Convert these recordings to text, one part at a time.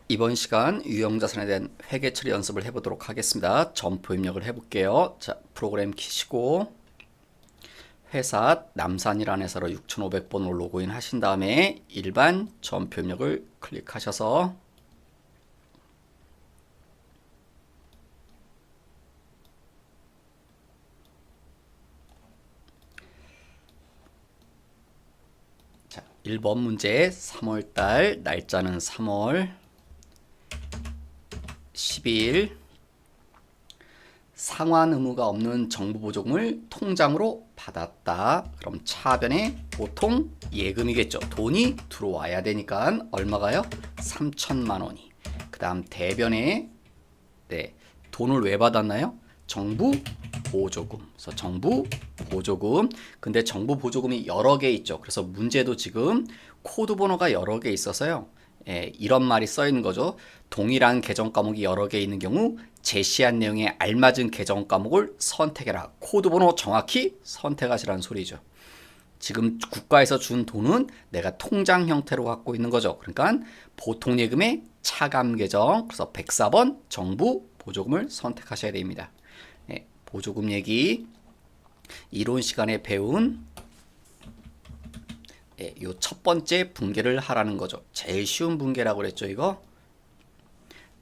이번 시간 유형자산에 대한 회계 처리 연습을 해보도록 하겠습니다. 점포 입력을 해볼게요. 자, 프로그램 키시고 회사 남산이라는 회사로 6500번으로 로그인 하신 다음에 일반 점포 입력을 클릭하셔서 자, 1번 문제 3월달 날짜는 3월 12일 상환 의무가 없는 정부보조금을 통장으로 받았다. 그럼 차변에 보통 예금이겠죠. 돈이 들어와야 되니까 얼마가요? 3천만 원이. 그 다음 대변에 돈을 왜 받았나요? 정부 보조금. 그래서 정부 보조금. 근데 정부 보조금이 여러 개 있죠. 그래서 문제도 지금 코드 번호가 여러 개 있어서요. 이런 말이 써 있는 거죠. 동일한 계정 과목이 여러 개 있는 경우 제시한 내용에 알맞은 계정 과목을 선택해라. 코드 번호 정확히 선택하시라는 소리죠. 지금 국가에서 준 돈은 내가 통장 형태로 갖고 있는 거죠. 그러니까 보통 예금의 차감 계정, 그래서 104번 정부 보조금을 선택하셔야 됩니다. 보조금 얘기 이론 시간에 배운 요 첫 번째 분계를 하라는 거죠. 제일 쉬운 분계라고 그랬죠. 이거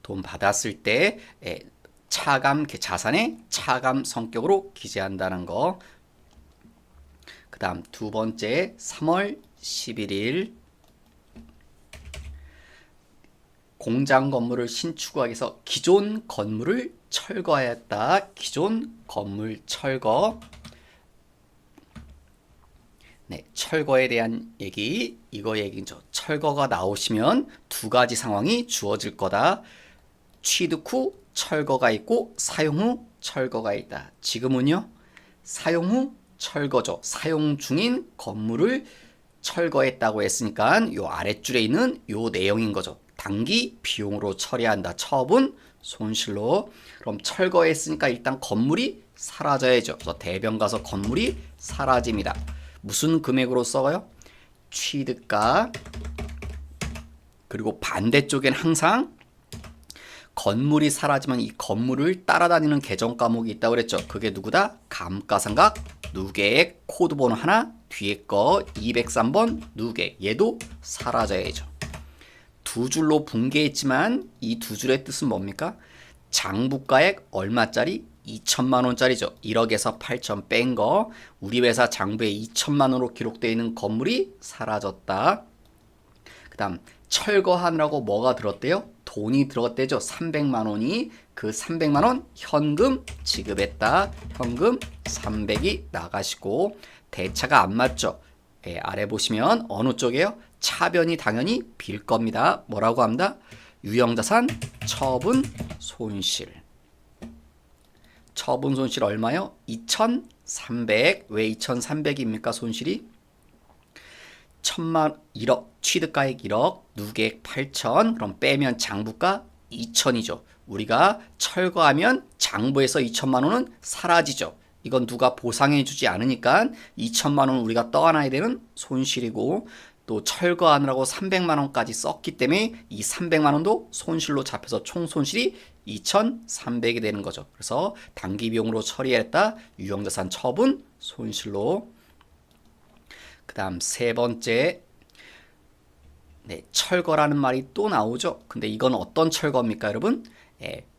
돈 받았을 때 차감 자산의 차감 성격으로 기재한다는 거. 그 다음 두 번째 3월 11일 공장 건물을 신축하기 위해서 기존 건물을 철거하였다. 기존 건물 철거. 철거에 대한 얘기, 이거 얘기죠. 철거가 나오시면 두 가지 상황이 주어질 거다. 취득 후 철거가 있고 사용 후 철거가 있다. 지금은요, 사용 후 철거죠. 사용 중인 건물을 철거했다고 했으니까 요 아랫줄에 있는 요 내용인 거죠. 단기 비용으로 처리한다. 처분, 손실로. 그럼 철거했으니까 일단 건물이 사라져야죠. 그래서 대변 가서 건물이 사라집니다. 무슨 금액으로 써요? 취득가. 그리고 반대쪽엔 항상 건물이 사라지면 이 건물을 따라다니는 계정 과목이 있다고 그랬죠. 그게 누구다? 감가상각 누계액 코드 번호 하나, 뒤에 거 203번 누계액. 얘도 사라져야죠. 두 줄로 분개했지만 이 두 줄의 뜻은 뭡니까? 장부가액 얼마짜리? 2천만 원짜리죠. 1억에서 8천 뺀 거. 우리 회사 장부에 2천만 원으로 기록되어 있는 건물이 사라졌다. 그 다음 철거하느라고 뭐가 들었대요? 돈이 들어갔대죠. 300만 원이. 그 300만 원 현금 지급했다. 현금 300이 나가시고 대차가 안 맞죠. 아래 보시면 어느 쪽이에요? 차변이 당연히 빌 겁니다. 뭐라고 합니다? 유형자산 처분 손실. 처분 손실 얼마요? 2,300. 왜 2,300입니까? 손실이 1,000만 1억 취득가액 1억 누계액 8천. 그럼 빼면 장부가 2천이죠. 우리가 철거하면 장부에서 2천만 원은 사라지죠. 이건 누가 보상해 주지 않으니까 2천만 원 우리가 떠안아야 되는 손실이고, 또 철거하느라고 300만 원까지 썼기 때문에 이 300만 원도 손실로 잡혀서 총 손실이 2,300이 되는 거죠. 그래서 단기 비용으로 처리했다. 유형자산 처분 손실로. 그 다음 세 번째, 철거라는 말이 또 나오죠. 근데 이건 어떤 철거입니까, 여러분?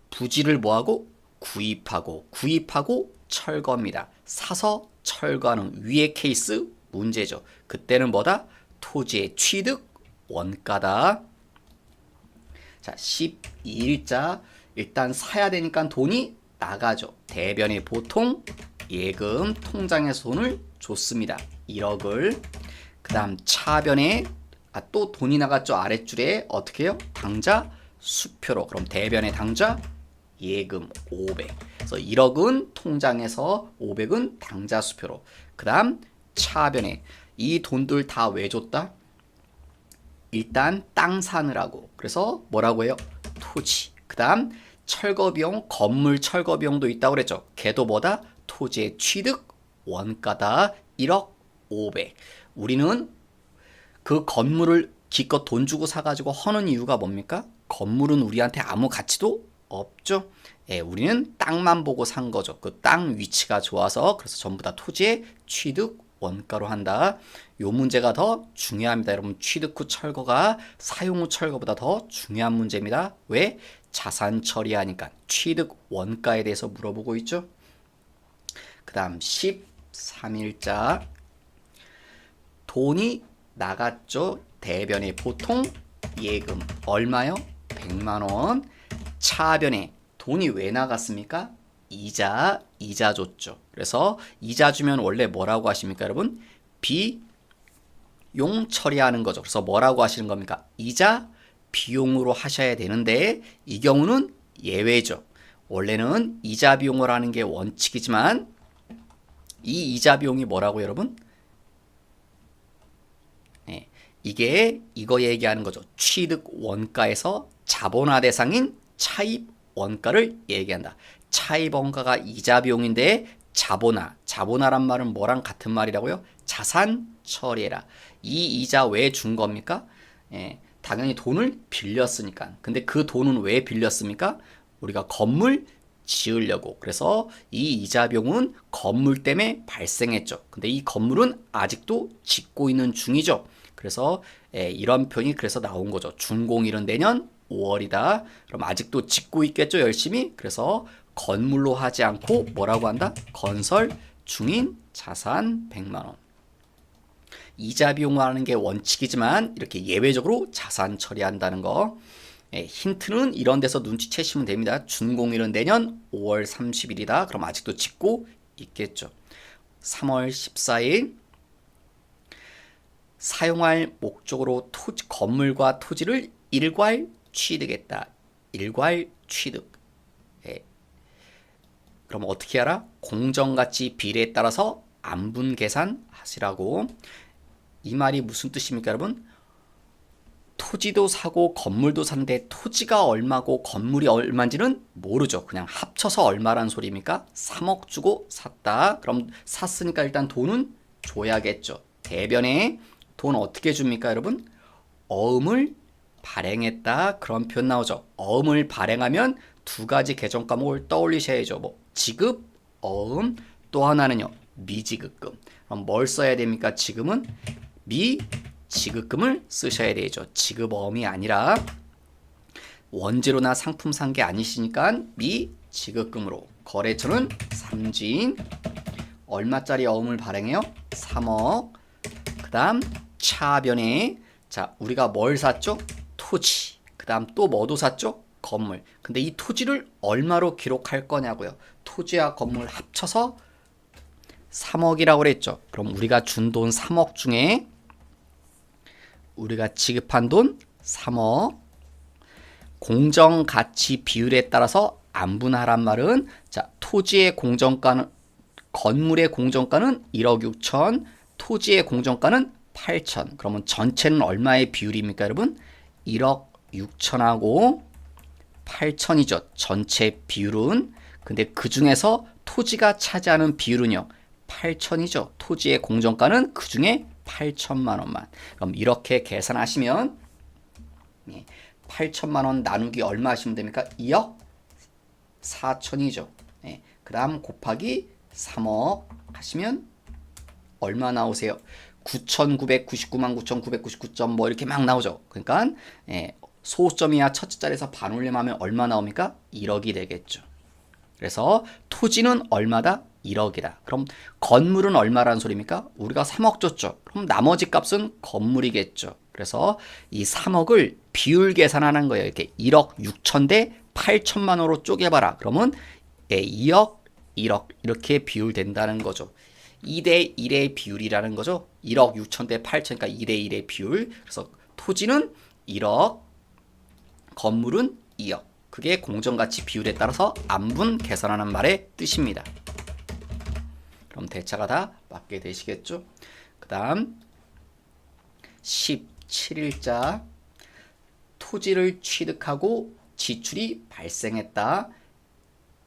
부지를 뭐하고? 구입하고 철거입니다. 사서 철거하는 위의 케이스 문제죠. 그때는 뭐다? 토지의 취득 원가다. 자, 12일자 일단 사야 되니까 돈이 나가죠. 대변에 보통 예금 통장에서 돈을 줬습니다. 1억을. 그 다음 차변에 또 돈이 나갔죠. 아랫줄에 어떻게 해요? 당좌 수표로. 그럼 대변에 당좌 예금 500. 그래서 1억은 통장에서 500은 당좌 수표로. 그 다음 차변에 이 돈들 다 왜 줬다? 일단 땅 사느라고. 그래서 뭐라고 해요? 토지. 그 다음 철거비용, 건물 철거비용도 있다고 그랬죠. 걔도 뭐다? 토지의 취득 원가다. 1억 500. 우리는 그 건물을 기껏 돈 주고 사가지고 허는 이유가 뭡니까? 건물은 우리한테 아무 가치도 없죠. 예, 우리는 땅만 보고 산 거죠. 그 땅 위치가 좋아서 그래서 전부 다 토지의 취득 원가로 한다. 요 문제가 더 중요합니다. 여러분 취득 후 철거가 사용 후 철거보다 더 중요한 문제입니다. 왜? 자산 처리하니까 취득 원가에 대해서 물어보고 있죠. 그 다음 13일자 돈이 나갔죠. 대변에 보통 예금 얼마요? 100만원. 차변에 돈이 왜 나갔습니까? 이자 줬죠. 그래서 이자 주면 원래 뭐라고 하십니까, 여러분? 비용 처리하는 거죠. 그래서 뭐라고 하시는 겁니까? 이자 비용으로 하셔야 되는데 이 경우는 예외죠. 원래는 이자 비용을 하는 게 원칙이지만 이 이자 비용이 뭐라고 여러분? 네, 이게 이거 얘기하는 거죠. 취득 원가에서 자본화 대상인 차입 원가를 얘기한다. 차입 원가가 이자 비용인데 자본화란 말은 뭐랑 같은 말이라고요? 자산 처리해라. 이 이자 왜 준 겁니까? 예, 당연히 돈을 빌렸으니까. 근데 그 돈은 왜 빌렸습니까? 우리가 건물 지으려고. 그래서 이 이자 비용은 건물 때문에 발생했죠. 근데 이 건물은 아직도 짓고 있는 중이죠. 그래서 이런 표현이 그래서 나온 거죠. 준공일은 내년 5월이다. 그럼 아직도 짓고 있겠죠, 열심히. 그래서 건물로 하지 않고 뭐라고 한다? 건설 중인 자산 100만 원. 이자 비용을 하는 게 원칙이지만 이렇게 예외적으로 자산 처리한다는 거. 힌트는 이런 데서 눈치채시면 됩니다. 준공일은 내년 5월 30일이다. 그럼 아직도 짓고 있겠죠. 3월 14일 사용할 목적으로 건물과 토지를 일괄 취득했다. 일괄 취득. 그럼 어떻게 하라? 공정가치 비례에 따라서 안분 계산하시라고. 이 말이 무슨 뜻입니까, 여러분? 토지도 사고 건물도 샀는데 토지가 얼마고 건물이 얼마인지는 모르죠. 그냥 합쳐서 얼마란 소리입니까? 3억 주고 샀다. 그럼 샀으니까 일단 돈은 줘야겠죠. 대변에 돈 어떻게 줍니까, 여러분? 어음을 발행했다. 그런 표현 나오죠. 어음을 발행하면 두 가지 계정 과목을 떠올리셔야죠. 뭐 지급, 어음, 또 하나는요. 미지급금. 그럼 뭘 써야 됩니까? 지금은 미지급금을 쓰셔야 되죠. 지급어음이 아니라 원재료나 상품 산 게 아니시니까 미지급금으로. 거래처는 삼진. 얼마짜리 어음을 발행해요? 3억. 그 다음 차변에 자 우리가 뭘 샀죠? 토지. 그 다음 또 뭐도 샀죠? 건물. 근데 이 토지를 얼마로 기록할 거냐고요. 토지와 건물 합쳐서 3억이라고 그랬죠. 그럼 우리가 준 돈 3억 중에 우리가 지급한 돈 3억. 공정가치 비율에 따라서 안분하란 말은 자 토지의 공정가는 건물의 공정가는 1억 6천, 토지의 공정가는 8천. 그러면 전체는 얼마의 비율입니까, 여러분? 1억 6천하고 8천이죠. 전체 비율은. 근데 그 중에서 토지가 차지하는 비율은요. 8천이죠. 토지의 공정가는 그 중에 8천만 원만. 그럼 이렇게 계산하시면 8천만 원 나누기 얼마 하시면 됩니까? 2억 4천이죠. 그 다음 곱하기 3억 하시면 얼마 나오세요? 9,999만 9,999점 뭐 이렇게 막 나오죠. 그러니까 소수점이야 첫째 자리에서 반올림하면 얼마 나옵니까? 1억이 되겠죠. 그래서 토지는 얼마다? 1억이다. 그럼 건물은 얼마라는 소리입니까? 우리가 3억 줬죠. 그럼 나머지 값은 건물이겠죠. 그래서 이 3억을 비율 계산하는 거예요. 이렇게 1억 6천 대 8천만 원으로 쪼개봐라. 그러면 2억, 1억 이렇게 비율된다는 거죠. 2대 1의 비율이라는 거죠. 1억 6천 대 8천, 그러니까 2대 1의 비율. 그래서 토지는 1억, 건물은 2억. 그게 공정가치 비율에 따라서 안분 계산하는 말의 뜻입니다. 그럼 대차가 다 맞게 되시겠죠? 그 다음 17일자 토지를 취득하고 지출이 발생했다.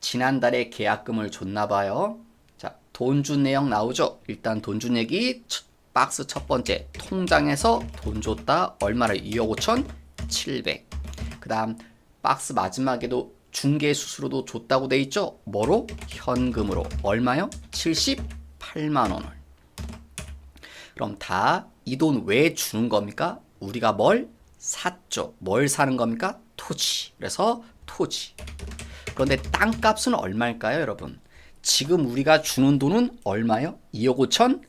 지난달에 계약금을 줬나봐요. 자, 돈 준 내용 나오죠? 일단 돈 준 얘기 박스 첫 번째 통장에서 돈 줬다. 얼마를? 2억 5천 7백. 그 그 다음 박스 마지막에도 중개 수수료도 줬다고 돼 있죠. 뭐로? 현금으로. 얼마요? 78만 원을. 그럼 다 이 돈 왜 주는 겁니까? 우리가 뭘 샀죠. 뭘 사는 겁니까? 토지. 그래서 토지. 그런데 땅값은 얼마일까요, 여러분? 지금 우리가 주는 돈은 얼마요? 2억 5천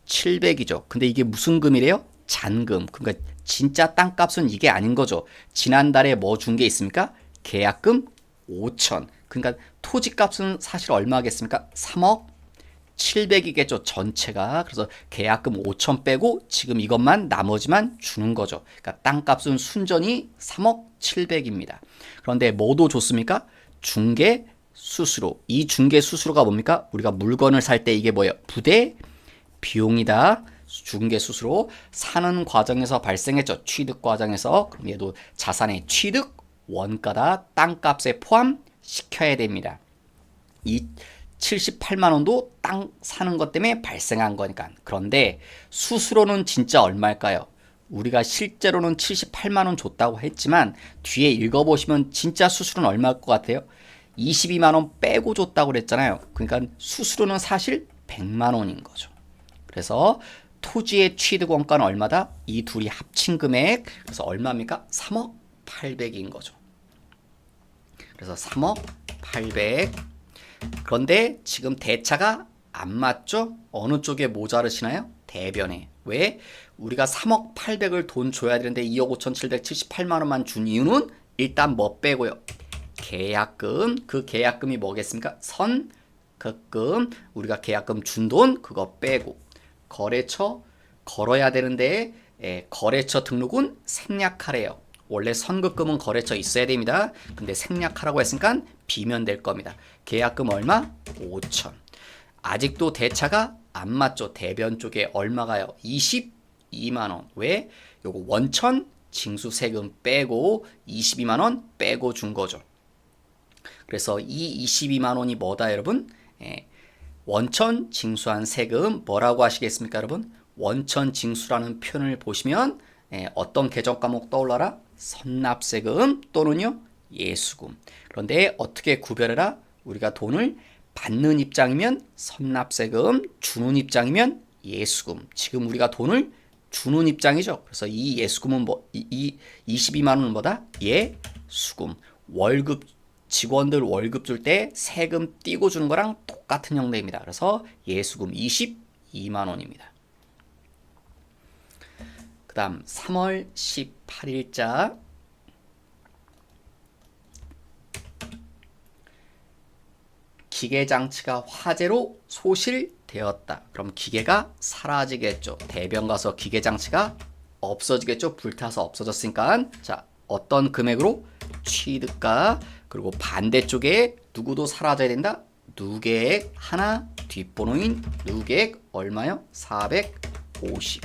7백이죠. 근데 이게 무슨 금이래요? 잔금. 그러니까 진짜 땅값은 이게 아닌 거죠. 지난달에 뭐 준 게 있습니까? 계약금 5천. 그러니까 토지값은 사실 얼마겠습니까? 3억 700이겠죠. 전체가. 그래서 계약금 5천 빼고 지금 이것만 나머지만 주는 거죠. 그러니까 땅값은 순전히 3억 7백입니다. 그런데 뭐도 좋습니까? 중개 수수료. 이 중개 수수료가 뭡니까? 우리가 물건을 살 때 이게 뭐예요? 부대 비용이다. 중개 수수료 사는 과정에서 발생했죠. 취득 과정에서. 그럼 얘도 자산의 취득 원가다. 땅값에 포함시켜야 됩니다. 이 78만 원도 땅 사는 것 때문에 발생한 거니까. 그런데 수수료는 진짜 얼마일까요? 우리가 실제로는 78만 원 줬다고 했지만 뒤에 읽어보시면 진짜 수수료는 얼마일 것 같아요? 22만 원 빼고 줬다고 그랬잖아요. 그러니까 수수료는 사실 100만 원인 거죠. 그래서 토지의 취득 원가는 얼마다? 이 둘이 합친 금액. 그래서 얼마입니까? 3억 8백인 거죠. 그래서 3억 800. 그런데 지금 대차가 안 맞죠? 어느 쪽에 모자르시나요? 대변에. 왜? 우리가 3억 8백을 돈 줘야 되는데 2억 5,778만 원만 준 이유는 일단 뭐 빼고요? 계약금. 그 계약금이 뭐겠습니까? 선급금. 우리가 계약금 준 돈 그거 빼고. 거래처 걸어야 되는데 거래처 등록은 생략하래요. 원래 선급금은 거래처 있어야 됩니다. 근데 생략하라고 했으니까 비면 될 겁니다. 계약금 얼마? 5천. 아직도 대차가 안 맞죠. 대변 쪽에 얼마가요? 22만 원. 왜? 요거 원천 징수 세금 빼고 22만 원 빼고 준 거죠. 그래서 이 22만 원이 뭐다, 여러분? 원천 징수한 세금 뭐라고 하시겠습니까, 여러분? 원천 징수라는 표현을 보시면 어떤 개정 과목 떠올라라? 선납세금 또는요 예수금. 그런데 어떻게 구별해라? 우리가 돈을 받는 입장이면 선납세금, 주는 입장이면 예수금. 지금 우리가 돈을 주는 입장이죠. 그래서 이 예수금은 이 22만 원은 뭐다? 예수금. 월급 직원들 월급 줄 때 세금 띄고 주는 거랑 똑같은 형태입니다. 그래서 예수금 22만 원입니다. 그 다음 3월 18일자 기계장치가 화재로 소실되었다. 그럼 기계가 사라지겠죠. 대변 가서 기계장치가 없어지겠죠. 불타서 없어졌으니까. 자, 어떤 금액으로? 취득가. 그리고 반대쪽에 누구도 사라져야 된다. 누계액 하나, 뒷번호인 누계액 얼마요? 450.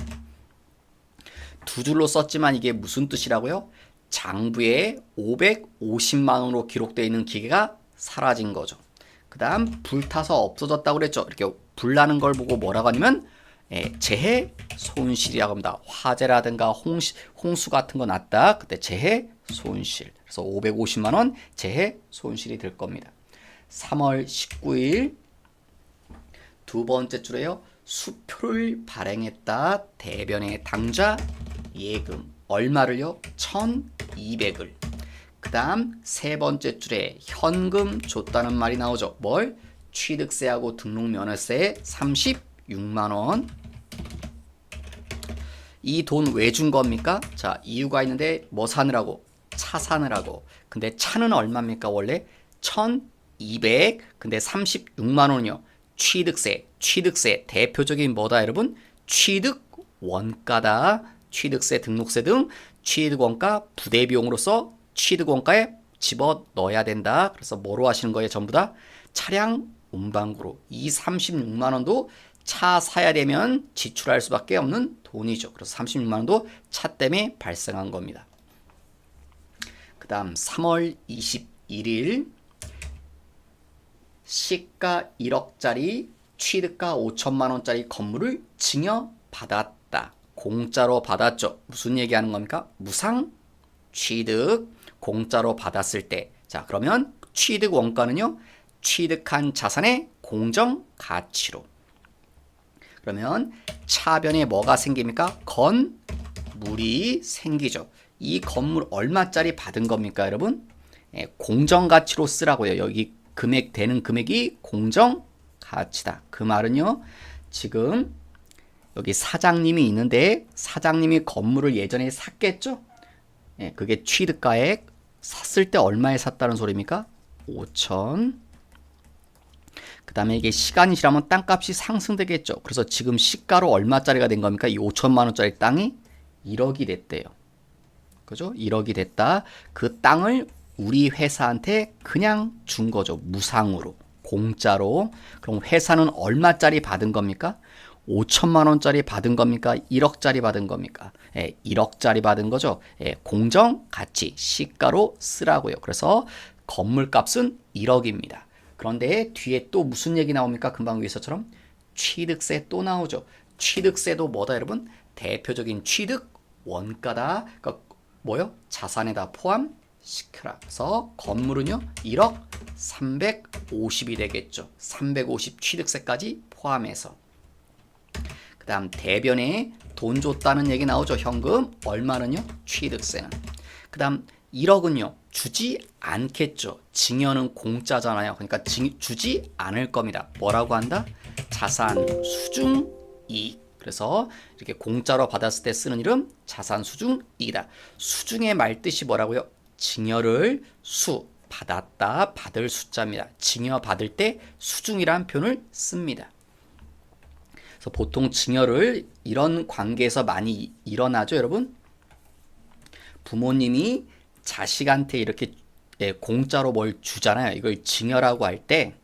두 줄로 썼지만 이게 무슨 뜻이라고요? 장부에 550만 원으로 기록되어 있는 기계가 사라진 거죠. 그 다음 불타서 없어졌다고 그랬죠. 이렇게 불나는 걸 보고 뭐라고 하냐면 재해 손실이라고 합니다. 화재라든가 홍수 같은 거 났다. 그때 재해 손실. 그래서 550만 원 재해 손실이 될 겁니다. 3월 19일 두 번째 줄에요. 수표를 발행했다. 대변의 당좌 예금 얼마를요? 1200을. 그 다음 세 번째 줄에 현금 줬다는 말이 나오죠. 뭘? 취득세하고 등록면허세 36만 원. 이 돈 왜 준 겁니까? 자, 이유가 있는데 뭐 사느라고? 차 사느라고. 근데 차는 얼마입니까? 원래 1200. 근데 36만 원이요. 취득세 대표적인 뭐다, 여러분? 취득 원가다. 취득세, 등록세 등 취득 원가 부대 비용으로서 취득 원가에 집어 넣어야 된다. 그래서 뭐로 하시는 거예요? 전부 다 차량 운반구로. 이 36만 원도 차 사야 되면 지출할 수밖에 없는 돈이죠. 그래서 36만 원도 차 때문에 발생한 겁니다. 그 다음 3월 21일 시가 1억짜리 취득가 5천만 원짜리 건물을 증여받았다. 공짜로 받았죠. 무슨 얘기하는 겁니까? 무상 취득. 공짜로 받았을 때, 자 그러면 취득 원가는요, 취득한 자산의 공정 가치로. 그러면 차변에 뭐가 생깁니까? 건물이 생기죠. 이 건물 얼마짜리 받은 겁니까, 여러분? 예, 공정 가치로 쓰라고요. 여기 금액 되는 금액이 공정 가치다. 그 말은요, 지금 여기 사장님이 있는데 사장님이 건물을 예전에 샀겠죠? 예, 그게 취득가액. 샀을 때 얼마에 샀다는 소리입니까? 5천. 그 다음에 이게 시간이 지나면 땅값이 상승되겠죠. 그래서 지금 시가로 얼마짜리가 된 겁니까? 이 5천만 원짜리 땅이 1억이 됐대요. 그죠? 1억이 됐다. 그 땅을 우리 회사한테 그냥 준 거죠. 무상으로. 공짜로. 그럼 회사는 얼마짜리 받은 겁니까? 5천만 원짜리 받은 겁니까? 1억짜리 받은 겁니까? 예, 1억짜리 받은 거죠. 예, 공정 가치 시가로 쓰라고요. 그래서 건물 값은 1억입니다. 그런데 뒤에 또 무슨 얘기 나옵니까? 금방 위에서처럼 취득세 또 나오죠. 취득세도 뭐다 여러분? 대표적인 취득 원가다. 그러니까 뭐요? 자산에다 포함시켜라. 그래서 건물은요 1억 350이 되겠죠. 350 취득세까지 포함해서. 그 다음 대변에 돈 줬다는 얘기 나오죠. 현금. 얼마는요? 취득세는. 그 다음 1억은요. 주지 않겠죠. 증여는 공짜잖아요. 그러니까 주지 않을 겁니다. 뭐라고 한다? 자산 수중 이익. 그래서 이렇게 공짜로 받았을 때 쓰는 이름 자산 수중 이익이다. 수중의 말뜻이 뭐라고요? 증여를 받았다. 받을 숫자입니다. 증여 받을 때 수중이란 표현을 씁니다. 그래서 보통 증여를 이런 관계에서 많이 일어나죠, 여러분. 부모님이 자식한테 이렇게 공짜로 뭘 주잖아요. 이걸 증여라고 할 때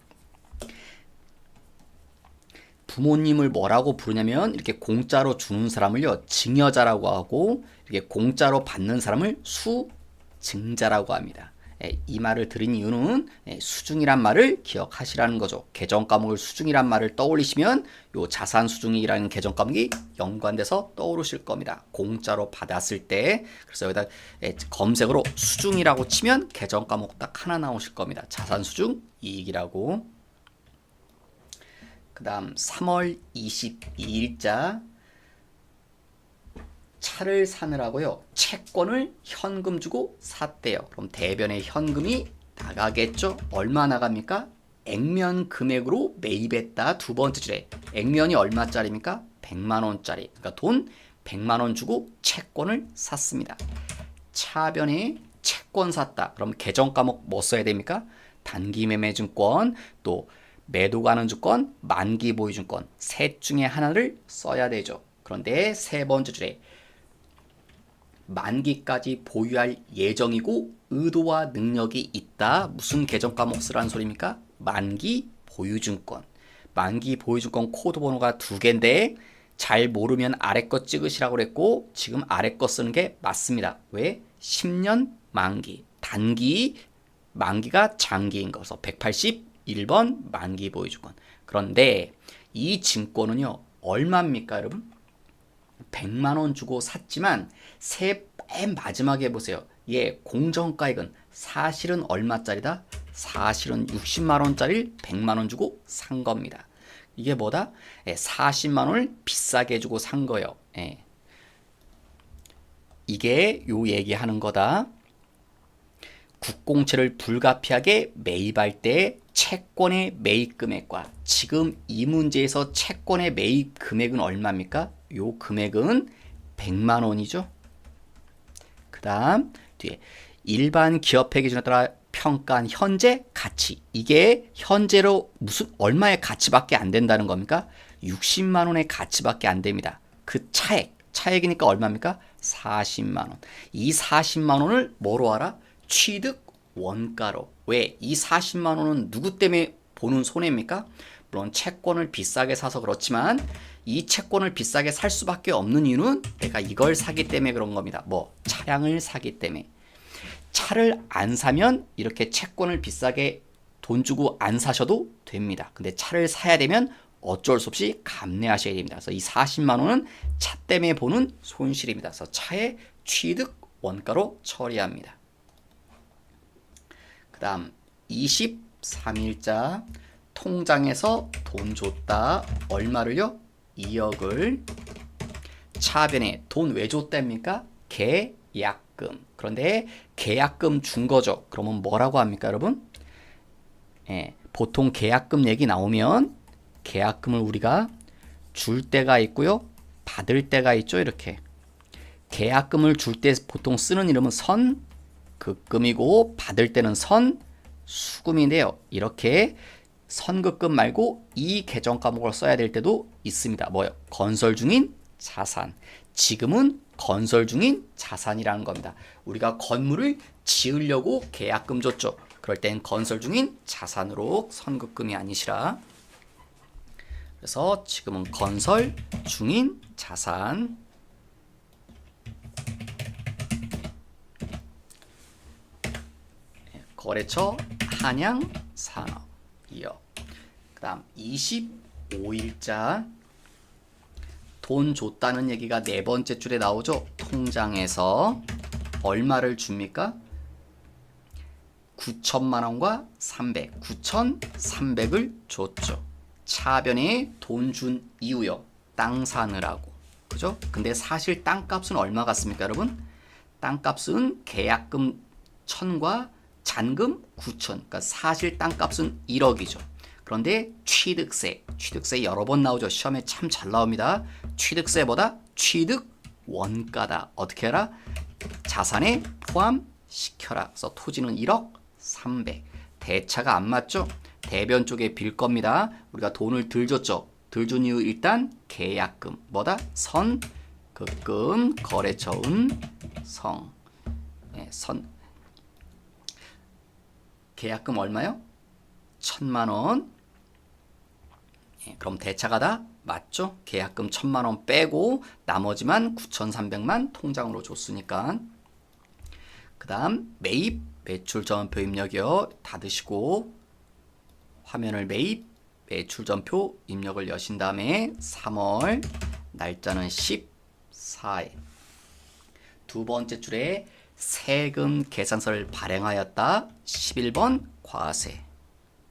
부모님을 뭐라고 부르냐면 이렇게 공짜로 주는 사람을요 증여자라고 하고 이렇게 공짜로 받는 사람을 수증자라고 합니다. 이 말을 드린 이유는 수중이란 말을 기억하시라는 거죠. 개정 과목을 수중이란 말을 떠올리시면 요 자산 수중이라는 개정 과목이 연관돼서 떠오르실 겁니다. 공짜로 받았을 때. 그래서 여기다 검색으로 수중이라고 치면 개정 과목 딱 하나 나오실 겁니다. 자산 수중 이익이라고. 그 다음 3월 22일자 차를 사느라고요. 채권을 현금 주고 샀대요. 그럼 대변에 현금이 나가겠죠? 얼마 나갑니까? 액면 금액으로 매입했다. 두 번째 줄에 액면이 얼마짜리입니까? 100만 원짜리. 그러니까 돈 100만 원 주고 채권을 샀습니다. 차변에 채권 샀다. 그럼 개정 과목 뭐 써야 됩니까? 단기 매매 증권, 또 매도 가능 증권, 만기 보유 증권 셋 중에 하나를 써야 되죠. 그런데 세 번째 줄에 만기까지 보유할 예정이고 의도와 능력이 있다. 무슨 개정 과목 쓰라는 소리입니까? 만기 보유증권. 만기 보유증권 코드 번호가 2개인데 잘 모르면 아래 거 찍으시라고 그랬고 지금 아래 거 쓰는 게 맞습니다. 왜? 10년 만기. 단기 만기가 장기인 거서 181번 만기 보유증권. 그런데 이 증권은요. 얼마입니까, 여러분? 100만 원 주고 샀지만 맨 마지막에 보세요. 공정가액은 사실은 얼마짜리다? 사실은 60만 원짜리를 100만 원 주고 산 겁니다. 이게 뭐다? 40만 원을 비싸게 주고 산 거예요. 이게 요 얘기하는 거다. 국공채를 불가피하게 매입할 때 채권의 매입 금액과 지금 이 문제에서 채권의 매입 금액은 얼마입니까? 요 금액은 100만 원이죠. 그 다음 뒤에 일반 기업회 기준에 따라 평가한 현재 가치. 이게 현재로 무슨 얼마의 가치밖에 안 된다는 겁니까? 60만 원의 가치밖에 안 됩니다. 그 차액이니까 얼마입니까? 40만 원. 이 40만 원을 뭐로 알아? 취득 원가로. 왜? 이 40만 원은 누구 때문에 보는 손해입니까? 물론 채권을 비싸게 사서 그렇지만 이 채권을 비싸게 살 수밖에 없는 이유는 내가 이걸 사기 때문에 그런 겁니다. 차량을 사기 때문에. 차를 안 사면 이렇게 채권을 비싸게 돈 주고 안 사셔도 됩니다. 근데 차를 사야 되면 어쩔 수 없이 감내하셔야 됩니다. 그래서 이 40만 원은 차 때문에 보는 손실입니다. 그래서 차의 취득 원가로 처리합니다. 다음 23일자 통장에서 돈 줬다. 얼마를요? 2억을. 차변에 돈 왜 줬답니까? 계약금. 그런데 계약금 준 거죠. 그러면 뭐라고 합니까, 여러분? 보통 계약금 얘기 나오면 계약금을 우리가 줄 때가 있고요. 받을 때가 있죠. 이렇게. 계약금을 줄 때 보통 쓰는 이름은 선급금이고 받을 때는 선수금인데요. 이렇게 선급금 말고 이 계정 과목을 써야 될 때도 있습니다. 뭐요? 건설 중인 자산. 지금은 건설 중인 자산이라는 겁니다. 우리가 건물을 지으려고 계약금 줬죠. 그럴 땐 건설 중인 자산으로 선급금이 아니시라. 그래서 지금은 건설 중인 자산. 거래처 한양산업 2억. 그 다음 25일자 돈 줬다는 얘기가 네 번째 줄에 나오죠. 통장에서 얼마를 줍니까? 9천만 원과 300, 9,300을 줬죠. 차변에 돈 준 이유요. 땅 사느라고. 그죠? 근데 사실 땅값은 얼마 같습니까, 여러분? 땅값은 계약금 1,000과 잔금 9천. 그러니까 사실 땅값은 1억이죠. 그런데 취득세 여러 번 나오죠. 시험에 참 잘 나옵니다. 취득세보다 취득 원가다. 어떻게 해라? 자산에 포함시켜라. 그래서 토지는 1억 300. 대차가 안 맞죠? 대변 쪽에 빌 겁니다. 우리가 돈을 들 줬죠. 들 준 이유 일단 계약금. 뭐다? 선급금, 거래처 은성. 계약금 얼마요? 1,000만 원. 그럼 대차가 다 맞죠? 계약금 1,000만 원 빼고 나머지만 9,300만 통장으로 줬으니까. 그 다음 매입 매출 전표 입력이요. 닫으시고 화면을 매입 매출 전표 입력을 여신 다음에 3월 날짜는 14일. 두 번째 줄에 세금 계산서를 발행하였다. 11번 과세.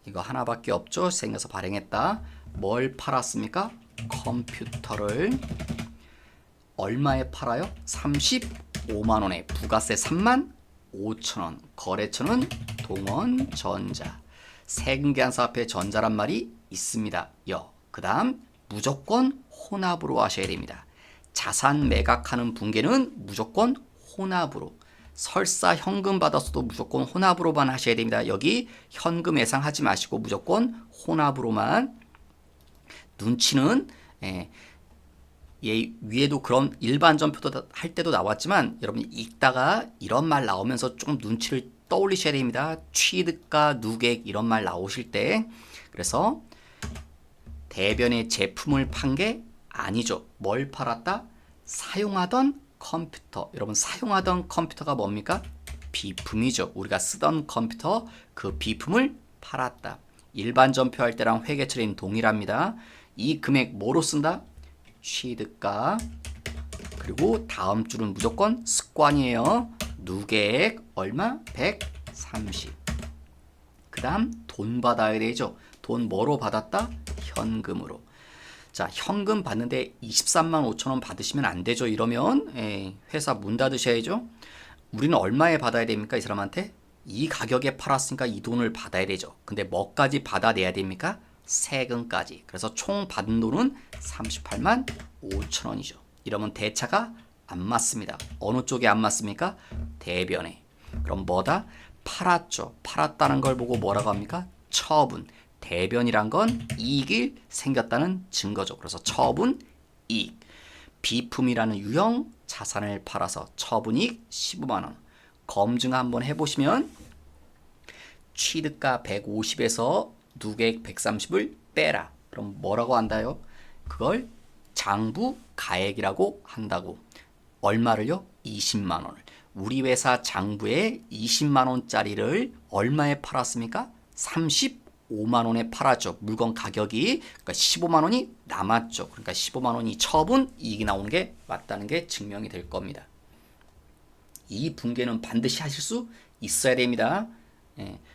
이거 하나밖에 없죠. 생겨서 발행했다. 뭘 팔았습니까? 컴퓨터를. 얼마에 팔아요? 35만 원에 부가세 3만 5천 원. 거래처는 동원전자. 세금 계산서 앞에 전자란 말이 있습니다. 그 다음 무조건 혼합으로 하셔야 됩니다. 자산 매각하는 분계는 무조건 혼합으로. 설사 현금 받았어도 무조건 혼합으로만 하셔야 됩니다. 여기 현금 예상하지 마시고 무조건 혼합으로만. 눈치는 위에도 그런 일반 전표도 할 때도 나왔지만 여러분이 읽다가 이런 말 나오면서 좀 눈치를 떠올리셔야 됩니다. 취득가, 누객 이런 말 나오실 때. 그래서 대변의 제품을 판 게 아니죠. 뭘 팔았다? 사용하던 컴퓨터. 여러분 사용하던 컴퓨터가 뭡니까? 비품이죠. 우리가 쓰던 컴퓨터 그 비품을 팔았다. 일반 전표할 때랑 회계처리는 동일합니다. 이 금액 뭐로 쓴다? 취득가. 그리고 다음 줄은 무조건 습관이에요. 누계액 얼마? 130. 그 다음 돈 받아야 되죠. 돈 뭐로 받았다? 현금으로. 자, 현금 받는데 23만 5천 원 받으시면 안 되죠. 이러면 회사 문 닫으셔야죠. 우리는 얼마에 받아야 됩니까? 이 사람한테? 이 가격에 팔았으니까 이 돈을 받아야 되죠. 근데 뭐까지 받아내야 됩니까? 세금까지. 그래서 총 받은 돈은 38만 5천 원이죠. 이러면 대차가 안 맞습니다. 어느 쪽에 안 맞습니까? 대변에. 그럼 뭐다? 팔았죠. 팔았다는 걸 보고 뭐라고 합니까? 처분. 대변이란 건 이익이 생겼다는 증거죠. 그래서 처분, 이익. 비품이라는 유형 자산을 팔아서 처분이익 15만 원. 검증 한번 해보시면 취득가 150에서 누계액 130을 빼라. 그럼 뭐라고 한다요? 그걸 장부 가액이라고 한다고. 얼마를요? 20만 원을. 우리 회사 장부에 20만 원짜리를 얼마에 팔았습니까? 35만 원에 팔았죠. 물건 가격이. 그러니까 15만 원이 남았죠. 그러니까 15만 원이 처분 이익이 나오는 게 맞다는 게 증명이 될 겁니다. 이 분계는 반드시 하실 수 있어야 됩니다.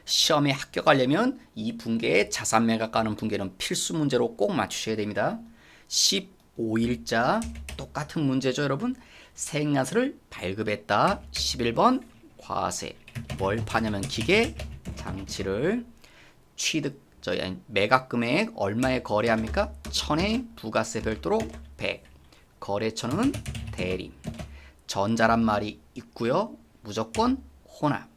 시험에 합격하려면 이 분계에 자산 매각가는 분계는 필수 문제로 꼭 맞추셔야 됩니다. 15일자 똑같은 문제죠, 여러분. 생야수를 발급했다. 11번 과세. 뭘 파냐면 기계, 장치를. 취득 매각 금액 얼마에 거래합니까? 1000에 부가세 별도로 100. 거래처는 대림. 전자란 말이 있고요. 무조건 혼합.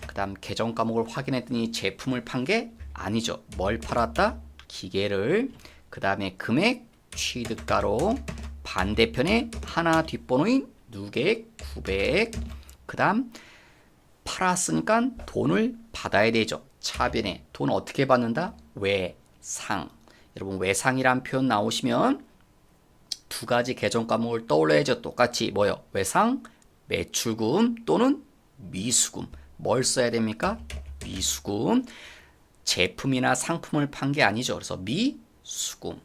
그 다음 계정 과목을 확인했더니 제품을 판 게 아니죠. 뭘 팔았다? 기계를. 그 다음에 금액 취득가로. 반대편에 하나 뒷번호인 누계액 900. 그 다음 팔았으니까 돈을 받아야 되죠. 차변에 돈 어떻게 받는다? 외상. 여러분 외상이란 표현 나오시면 두 가지 계정 과목을 떠올려야죠. 똑같이 뭐요? 외상, 매출금 또는 미수금. 뭘 써야 됩니까? 미수금. 제품이나 상품을 판 게 아니죠. 그래서 미수금.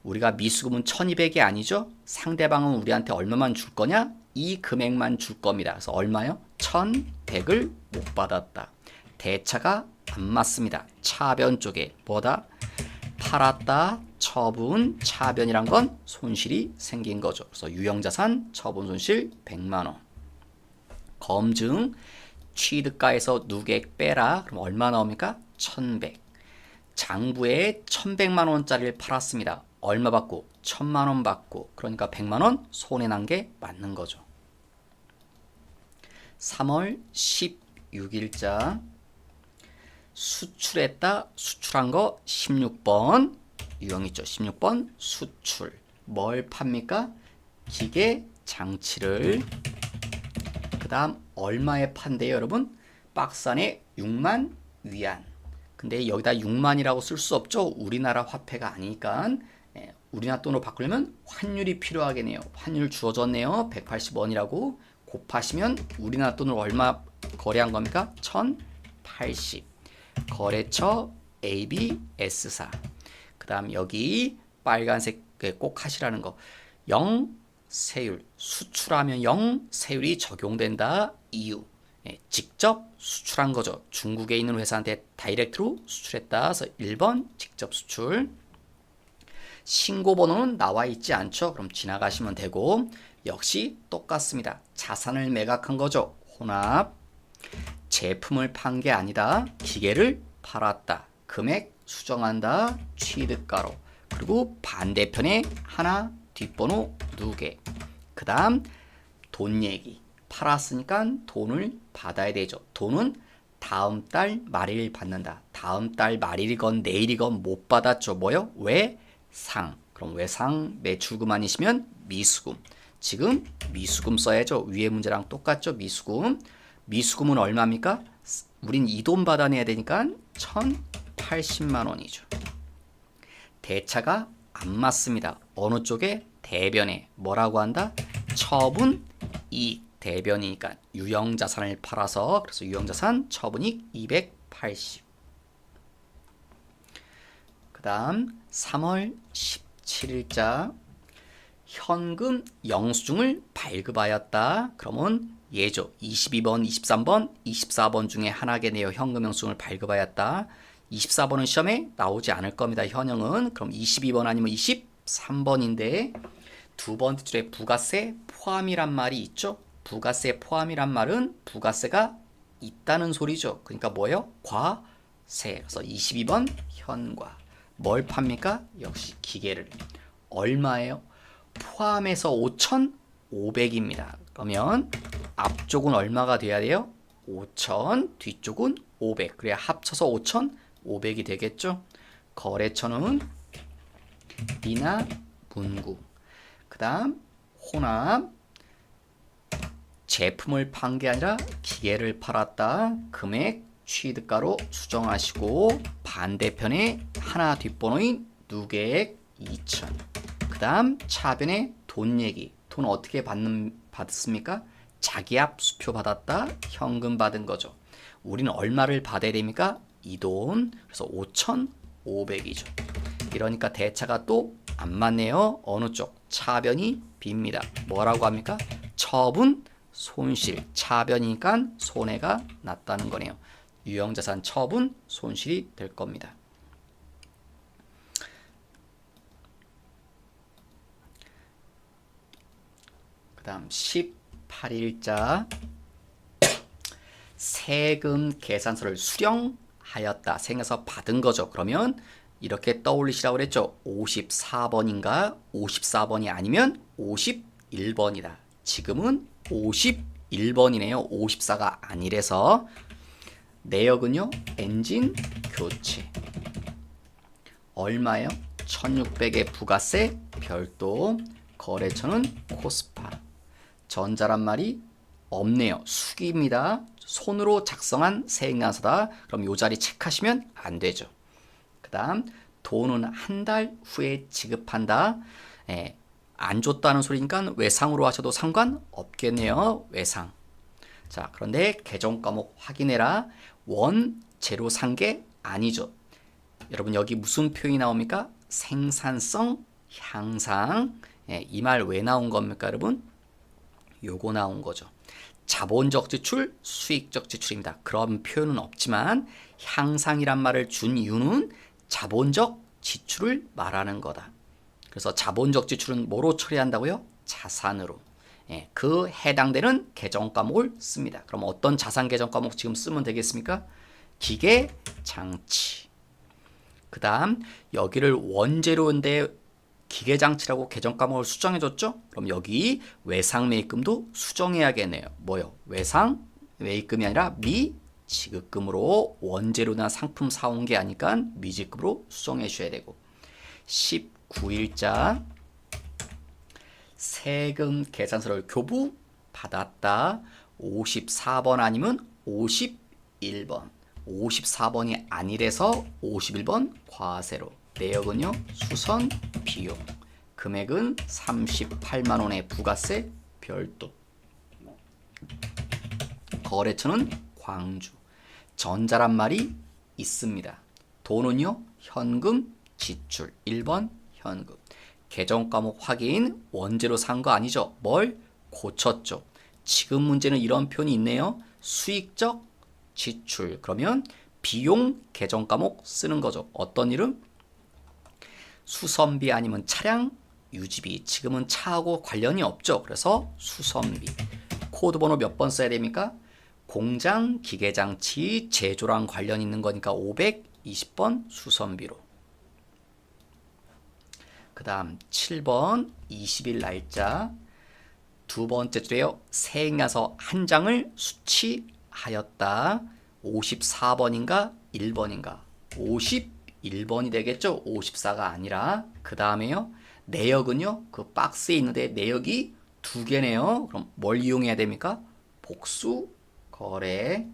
우리가 미수금은 1200이 아니죠. 상대방은 우리한테 얼마만 줄 거냐? 이 금액만 줄 겁니다. 그래서 얼마요? 1100을 못 받았다. 대차가 안 맞습니다. 차변 쪽에 뭐다? 팔았다. 처분. 차변이란 건 손실이 생긴 거죠. 그래서 유형자산 처분 손실 100만원. 검증. 취득가에서 누계액 빼라. 그럼 얼마 나옵니까? 1100. 장부에 1100만원짜리를 팔았습니다. 얼마 받고? 1000만원 받고. 그러니까 100만원 손해난 게 맞는 거죠. 3월 16일자 수출했다. 수출한 거 16번 유형 있죠. 16번 수출. 뭘 팝니까? 기계 장치를. 그 다음 얼마에 판대요, 여러분? 박스 안에 6만 위안. 근데 여기다 6만이라고 쓸 수 없죠. 우리나라 화폐가 아니니까. 우리나라 돈으로 바꾸려면 환율이 필요하겠네요. 환율 주어졌네요. 180원이라고 곱하시면 우리나라 돈으로 얼마 거래한 겁니까? 1080. 거래처 ABS사. 그 다음 여기 빨간색 꼭 하시라는 거. 0 세율. 수출하면 0 세율이 적용된다. 이유. 직접 수출한 거죠. 중국에 있는 회사한테 다이렉트로 수출했다. 그래서 1번 직접 수출. 신고번호는 나와 있지 않죠. 그럼 지나가시면 되고 역시 똑같습니다. 자산을 매각한 거죠. 혼합. 제품을 판 게 아니다. 기계를 팔았다. 금액 수정한다. 취득가로. 그리고 반대편에 하나 뒷번호 누계. 그 다음 돈 얘기. 팔았으니까 돈을 받아야 되죠. 돈은 다음 달 말일 받는다. 다음 달 말일이건 내일이건 못 받았죠. 뭐요? 외상. 그럼 외상 매출금 아니시면 미수금. 지금 미수금 써야죠. 위에 문제랑 똑같죠. 미수금. 미수금은 얼마입니까? 우린 이 돈 받아내야 되니까 1080만 원이죠. 대차가 안 맞습니다. 어느 쪽에? 대변에. 뭐라고 한다? 처분 이익. 대변이니까 유형자산을 팔아서. 그래서 유형자산 처분이익 280. 그 다음 3월 17일자 현금 영수증을 발급하였다. 그러면 예죠. 22번, 23번, 24번 중에 하나겠네요. 현금 영수증을 발급하였다. 24번은 시험에 나오지 않을 겁니다. 현형은. 그럼 22번 아니면 23번인데 두 번째 줄에 부가세 포함이란 말이 있죠. 부가세 포함이란 말은 부가세가 있다는 소리죠. 그러니까 뭐예요? 과세. 그래서 22번 현과. 뭘 팝니까? 역시 기계를. 얼마예요? 포함해서 5,500입니다. 그러면 앞쪽은 얼마가 돼야 돼요? 5,000, 뒤쪽은 500. 그래야 합쳐서 5,500이 되겠죠. 거래처는 이나 문구. 그 다음 혼합. 제품을 판 게 아니라 기계를 팔았다. 금액 취득가로 수정하시고 반대편에 하나 뒷번호인 누계액 2,000. 그 다음 차변에 돈 얘기. 돈 어떻게 받습니까? 자기압 수표 받았다. 현금 받은 거죠. 우리는 얼마를 받아야 됩니까? 이 돈. 그래서 5,500이죠. 이러니까 대차가 또 안 맞네요. 어느 쪽? 차변이 빕니다. 뭐라고 합니까? 처분 손실. 차변이니까 손해가 났다는 거네요. 유형자산 처분 손실이 될 겁니다. 그 다음 18일자 세금 계산서를 수령하였다. 세금에서 받은 거죠. 그러면 이렇게 떠올리시라고 그랬죠. 54번인가 54번이 아니면 51번이다. 지금은 51번이네요. 54가 아니래서 내역은요. 엔진 교체. 얼마요? 1600의 부가세 별도. 거래처는 코스파. 전자란 말이 없네요. 수기입니다. 손으로 작성한 세액난서다. 그럼 이 자리 체크하시면 안 되죠. 그 다음 돈은 한 달 후에 지급한다. 안 줬다는 소리니까 외상으로 하셔도 상관없겠네요. 외상. 자, 그런데 개정 과목 확인해라. 원재료 산 게 아니죠. 여러분 여기 무슨 표현이 나옵니까? 생산성 향상. 이 말 왜 나온 겁니까, 여러분? 요거 나온 거죠. 자본적 지출, 수익적 지출입니다. 그런 표현은 없지만 향상이란 말을 준 이유는 자본적 지출을 말하는 거다. 그래서 자본적 지출은 뭐로 처리한다고요? 자산으로. 그 해당되는 개정 과목을 씁니다. 그럼 어떤 자산 개정 과목 지금 쓰면 되겠습니까? 기계, 장치. 그 다음 여기를 원재료인데 기계장치라고 개정 과목을 수정해줬죠? 그럼 여기 외상 매입금도 수정해야겠네요. 뭐요? 외상 매입금이 아니라 미지급금으로 원재료나 상품 사온 게 아니까 미지급으로 수정해 주셔야 되고 19일자 세금 계산서를 교부 받았다. 54번 아니면 51번. 54번이 아니래서 51번 과세로. 내역은요. 수선 비용. 금액은 38만 원의 부가세 별도. 거래처는 광주. 전자란 말이 있습니다. 돈은요. 현금 지출. 1번 현금. 개정 과목 확인. 원재료 산 거 아니죠? 뭘 고쳤죠? 지금 문제는 이런 표현이 있네요. 수익적 지출. 그러면 비용 개정 과목 쓰는 거죠. 어떤 이름? 수선비 아니면 차량 유지비. 지금은 차하고 관련이 없죠. 그래서 수선비. 코드 번호 몇 번 써야 됩니까? 공장 기계장치 제조랑 관련 있는 거니까 520번 수선비로. 그 다음 7번 20일 날짜. 두 번째 줄에요. 세액난서 한 장을 수취하였다. 54번인가 1번인가? 51번이 되겠죠. 54가 아니라. 그 다음에요. 내역은요. 그 박스에 있는데 내역이 두 개네요. 그럼 뭘 이용해야 됩니까? 복수거래.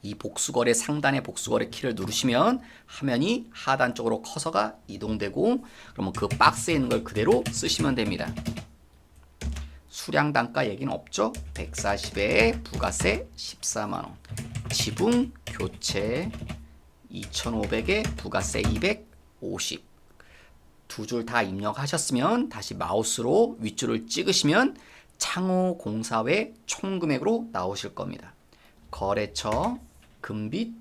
이 복수거래 상단의 복수거래 키를 누르시면 화면이 하단 쪽으로 커서가 이동되고 그러면 그 박스에 있는 걸 그대로 쓰시면 됩니다. 수량 단가 얘기는 없죠. 140에 부가세 14만원. 지붕 교체 2,500에 부가세 250. 두 줄 다 입력하셨으면 다시 마우스로 윗줄을 찍으시면 창호 공사회 총금액으로 나오실 겁니다. 거래처 금빛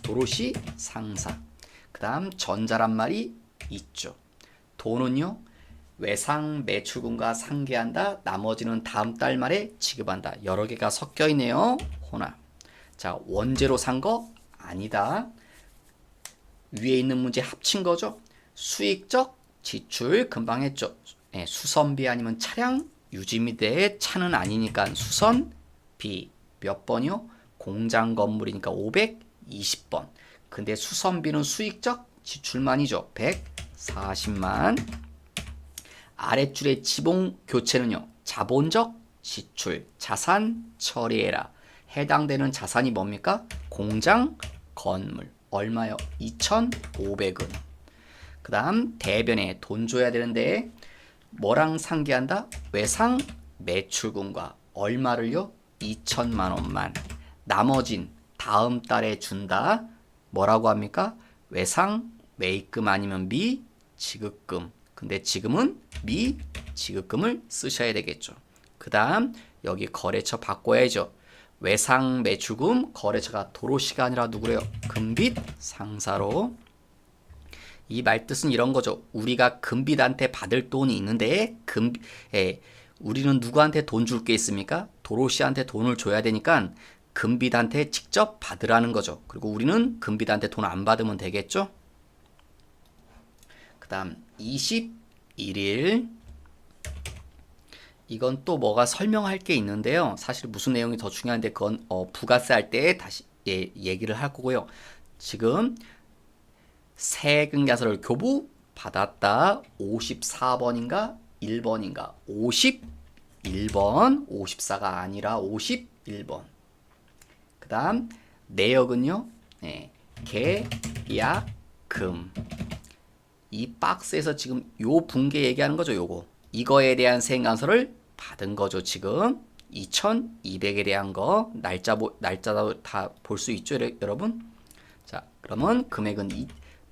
도로시 상사. 그 다음 전자란 말이 있죠. 돈은요. 외상 매출금과 상계한다. 나머지는 다음 달 말에 지급한다. 여러 개가 섞여 있네요. 혼합. 자, 원재료 산 거 아니다. 위에 있는 문제 합친 거죠. 수익적 지출 금방 했죠. 수선비 아니면 차량 유지비대. 차는 아니니까 수선비. 몇 번이요? 공장 건물이니까 520번. 근데 수선비는 수익적 지출만이죠. 140만. 아랫줄의 지봉 교체는요. 자본적 지출. 자산 처리해라. 해당되는 자산이 뭡니까? 공장 건물. 얼마요? 2,500원. 그 다음 대변에 돈 줘야 되는데 뭐랑 상계한다? 외상 매출금과 얼마를요? 2천만 원만. 나머진 다음 달에 준다. 뭐라고 합니까? 외상 매입금 아니면 미지급금. 근데 지금은 미지급금을 쓰셔야 되겠죠. 그 다음 여기 거래처 바꿔야죠. 외상 매출금 거래처가 도로시가 아니라 누구래요? 금빛 상사로. 이 말뜻은 이런 거죠. 우리가 금빛한테 받을 돈이 있는데 우리는 누구한테 돈 줄 게 있습니까? 도로시한테 돈을 줘야 되니까 금빛한테 직접 받으라는 거죠. 그리고 우리는 금빛한테 돈 안 받으면 되겠죠? 그 다음 21일. 이건 또 뭐가 설명할 게 있는데요. 사실 무슨 내용이 더 중요한데 그건 부가세 할 때 다시 얘기를 할 거고요. 지금 세금 가서를 교부 받았다. 54번인가 1번인가 51번 54가 아니라 51번. 그 다음 내역은요. 계약금. 이 박스에서 지금 요 분계 얘기하는 거죠. 요거 이거에 대한 세금관서를 받은 거죠. 지금 2200에 대한 거 날짜도 다 볼 수 있죠, 여러분. 자, 그러면 금액은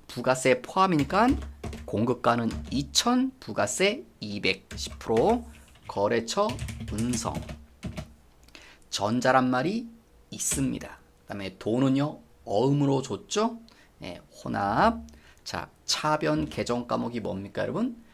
부가세 포함이니까 공급가는 2000, 부가세 210%, 거래처 은성, 전자란 말이 있습니다. 그 다음에 돈은요 어음으로 줬죠. 혼합. 자, 차변 개정 과목이 뭡니까 여러분?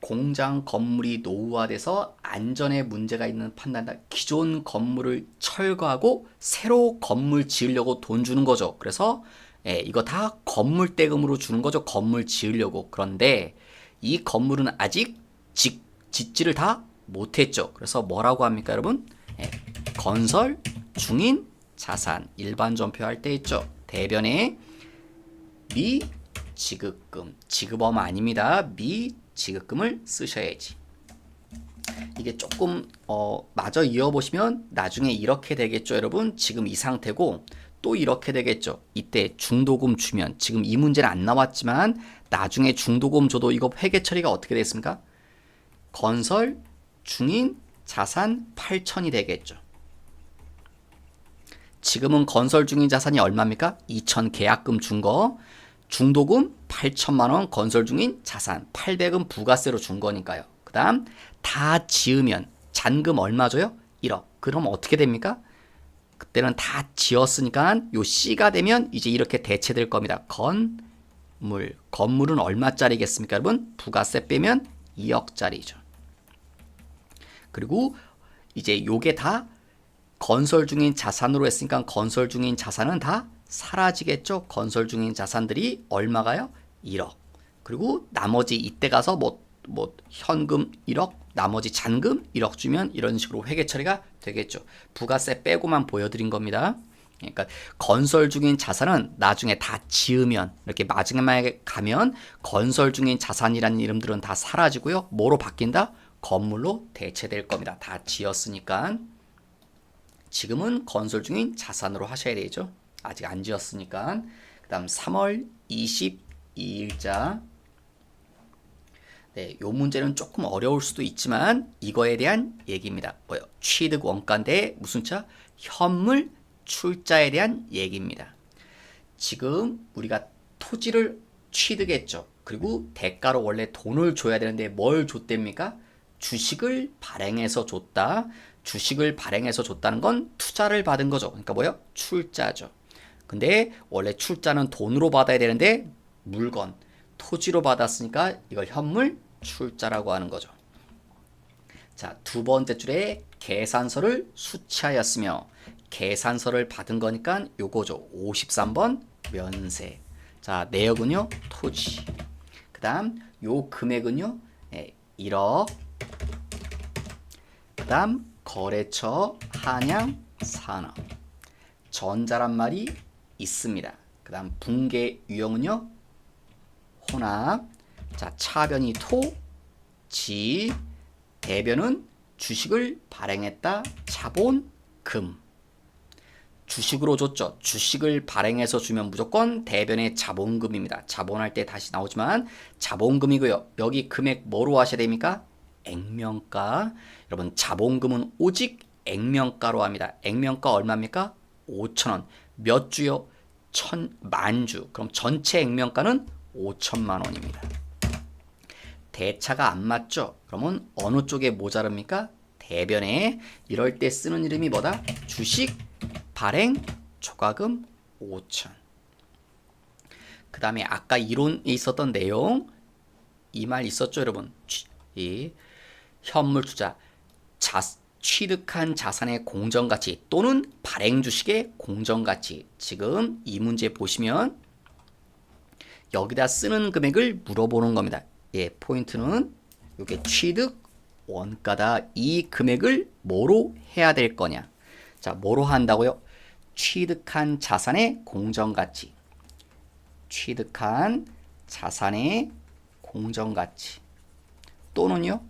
공장 건물이 노후화돼서 안전에 문제가 있는 판단다. 기존 건물을 철거하고 새로 건물 지으려고 돈 주는 거죠. 그래서 이거 다 건물 대금으로 주는 거죠. 건물 지으려고. 그런데 이 건물은 아직 짓지를 다 못했죠. 그래서 뭐라고 합니까 여러분? 건설 중인 자산. 일반 전표할 때 있죠. 대변에 미지급금. 지급어음 아닙니다. 지급금을 쓰셔야지. 이게 조금 마저 이어보시면 나중에 이렇게 되겠죠 여러분. 지금 이 상태고 또 이렇게 되겠죠. 이때 중도금 주면, 지금 이 문제는 안 나왔지만 나중에 중도금 줘도 이거 회계 처리가 어떻게 됐습니까? 건설 중인 자산 8천이 되겠죠. 지금은 건설 중인 자산이 얼마입니까? 2천 계약금 준 거. 중도금 8천만원, 건설 중인 자산 800은 부가세로 준 거니까요. 그 다음 다 지으면 잔금 얼마 줘요? 1억. 그럼 어떻게 됩니까? 그때는 다 지었으니까 요 C가 되면 이제 이렇게 대체될 겁니다. 건물은 얼마짜리겠습니까 여러분? 부가세 빼면 2억짜리죠. 그리고 이제 요게 다 건설 중인 자산으로 했으니까 건설 중인 자산은 다 사라지겠죠. 건설 중인 자산들이 얼마가요? 1억. 그리고 나머지 이때 가서 뭐 현금 1억, 나머지 잔금 1억 주면 이런 식으로 회계 처리가 되겠죠. 부가세 빼고만 보여드린 겁니다. 그러니까 건설 중인 자산은 나중에 다 지으면, 이렇게 마지막에 가면 건설 중인 자산이라는 이름들은 다 사라지고요. 뭐로 바뀐다? 건물로 대체될 겁니다. 다 지었으니까. 지금은 건설 중인 자산으로 하셔야 되죠. 아직 안 지었으니까. 그 다음 3월 22일자. 네, 요 문제는 조금 어려울 수도 있지만 이거에 대한 얘기입니다. 뭐요? 취득 원가인데 무슨 차? 현물 출자에 대한 얘기입니다. 지금 우리가 토지를 취득했죠. 그리고 대가로 원래 돈을 줘야 되는데 뭘 줬답니까? 주식을 발행해서 줬다. 주식을 발행해서 줬다는 건 투자를 받은 거죠. 그러니까 뭐요? 출자죠. 근데 원래 출자는 돈으로 받아야 되는데 물건, 토지로 받았으니까 이걸 현물 출자라고 하는 거죠. 자, 두 번째 줄에 계산서를 수취하였으며, 계산서를 받은 거니까 요거죠. 53번 면세. 자, 내역은요 토지. 그 다음 요 금액은요 1억. 그 다음 거래처 한양 산업. 전자란 말이 있습니다. 그 다음 분계 유형은요 혼합. 자, 차변이 토, 지, 대변은 주식을 발행했다. 자본, 금. 주식으로 줬죠. 주식을 발행해서 주면 무조건 대변의 자본금입니다. 자본할 때 다시 나오지만 자본금이고요. 여기 금액 뭐로 하셔야 됩니까? 액면가. 여러분 자본금은 오직 액면가로 합니다. 액면가 얼마입니까? 5,000원. 몇 주요? 10,000주. 그럼 전체 액면가는 5천만 원입니다. 대차가 안 맞죠? 그러면 어느 쪽에 모자릅니까? 대변에 이럴 때 쓰는 이름이 뭐다? 주식 발행 초과금 5천. 그 다음에 아까 이론에 있었던 내용 이 말 있었죠 여러분? 이 현물 투자 취득한 자산의 공정가치 또는 발행 주식의 공정가치. 지금 이 문제 보시면 여기다 쓰는 금액을 물어보는 겁니다. 예, 포인트는 이게 취득 원가다. 이 금액을 뭐로 해야 될 거냐? 자, 뭐로 한다고요? 취득한 자산의 공정가치. 취득한 자산의 공정가치 또는요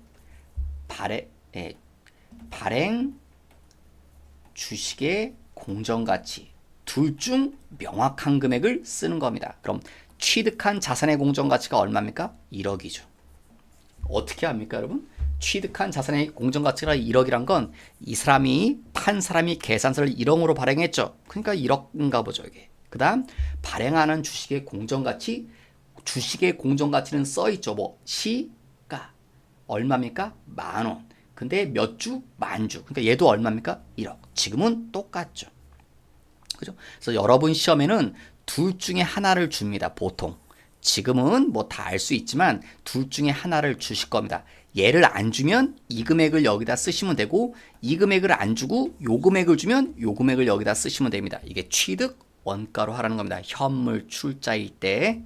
발행 주식의 공정가치 둘 중 명확한 금액을 쓰는 겁니다. 그럼 취득한 자산의 공정가치가 얼마입니까? 1억이죠. 어떻게 합니까 여러분? 취득한 자산의 공정가치가 1억이란 건 이 사람이 판 사람이 계산서를 1억으로 발행했죠. 그러니까 1억인가 보죠 이게. 그 다음 발행하는 주식의 공정가치, 주식의 공정가치는 써있죠. 뭐 시가 얼마입니까? 10,000원. 근데 몇 주? 10,000주. 그러니까 얘도 얼마입니까? 1억. 지금은 똑같죠. 그죠? 그래서 여러분 시험에는 둘 중에 하나를 줍니다. 보통. 지금은 뭐 다 알 수 있지만 둘 중에 하나를 주실 겁니다. 얘를 안 주면 이 금액을 여기다 쓰시면 되고 이 금액을 안 주고 요 금액을 주면 요 금액을 여기다 쓰시면 됩니다. 이게 취득 원가로 하라는 겁니다. 현물 출자일 때.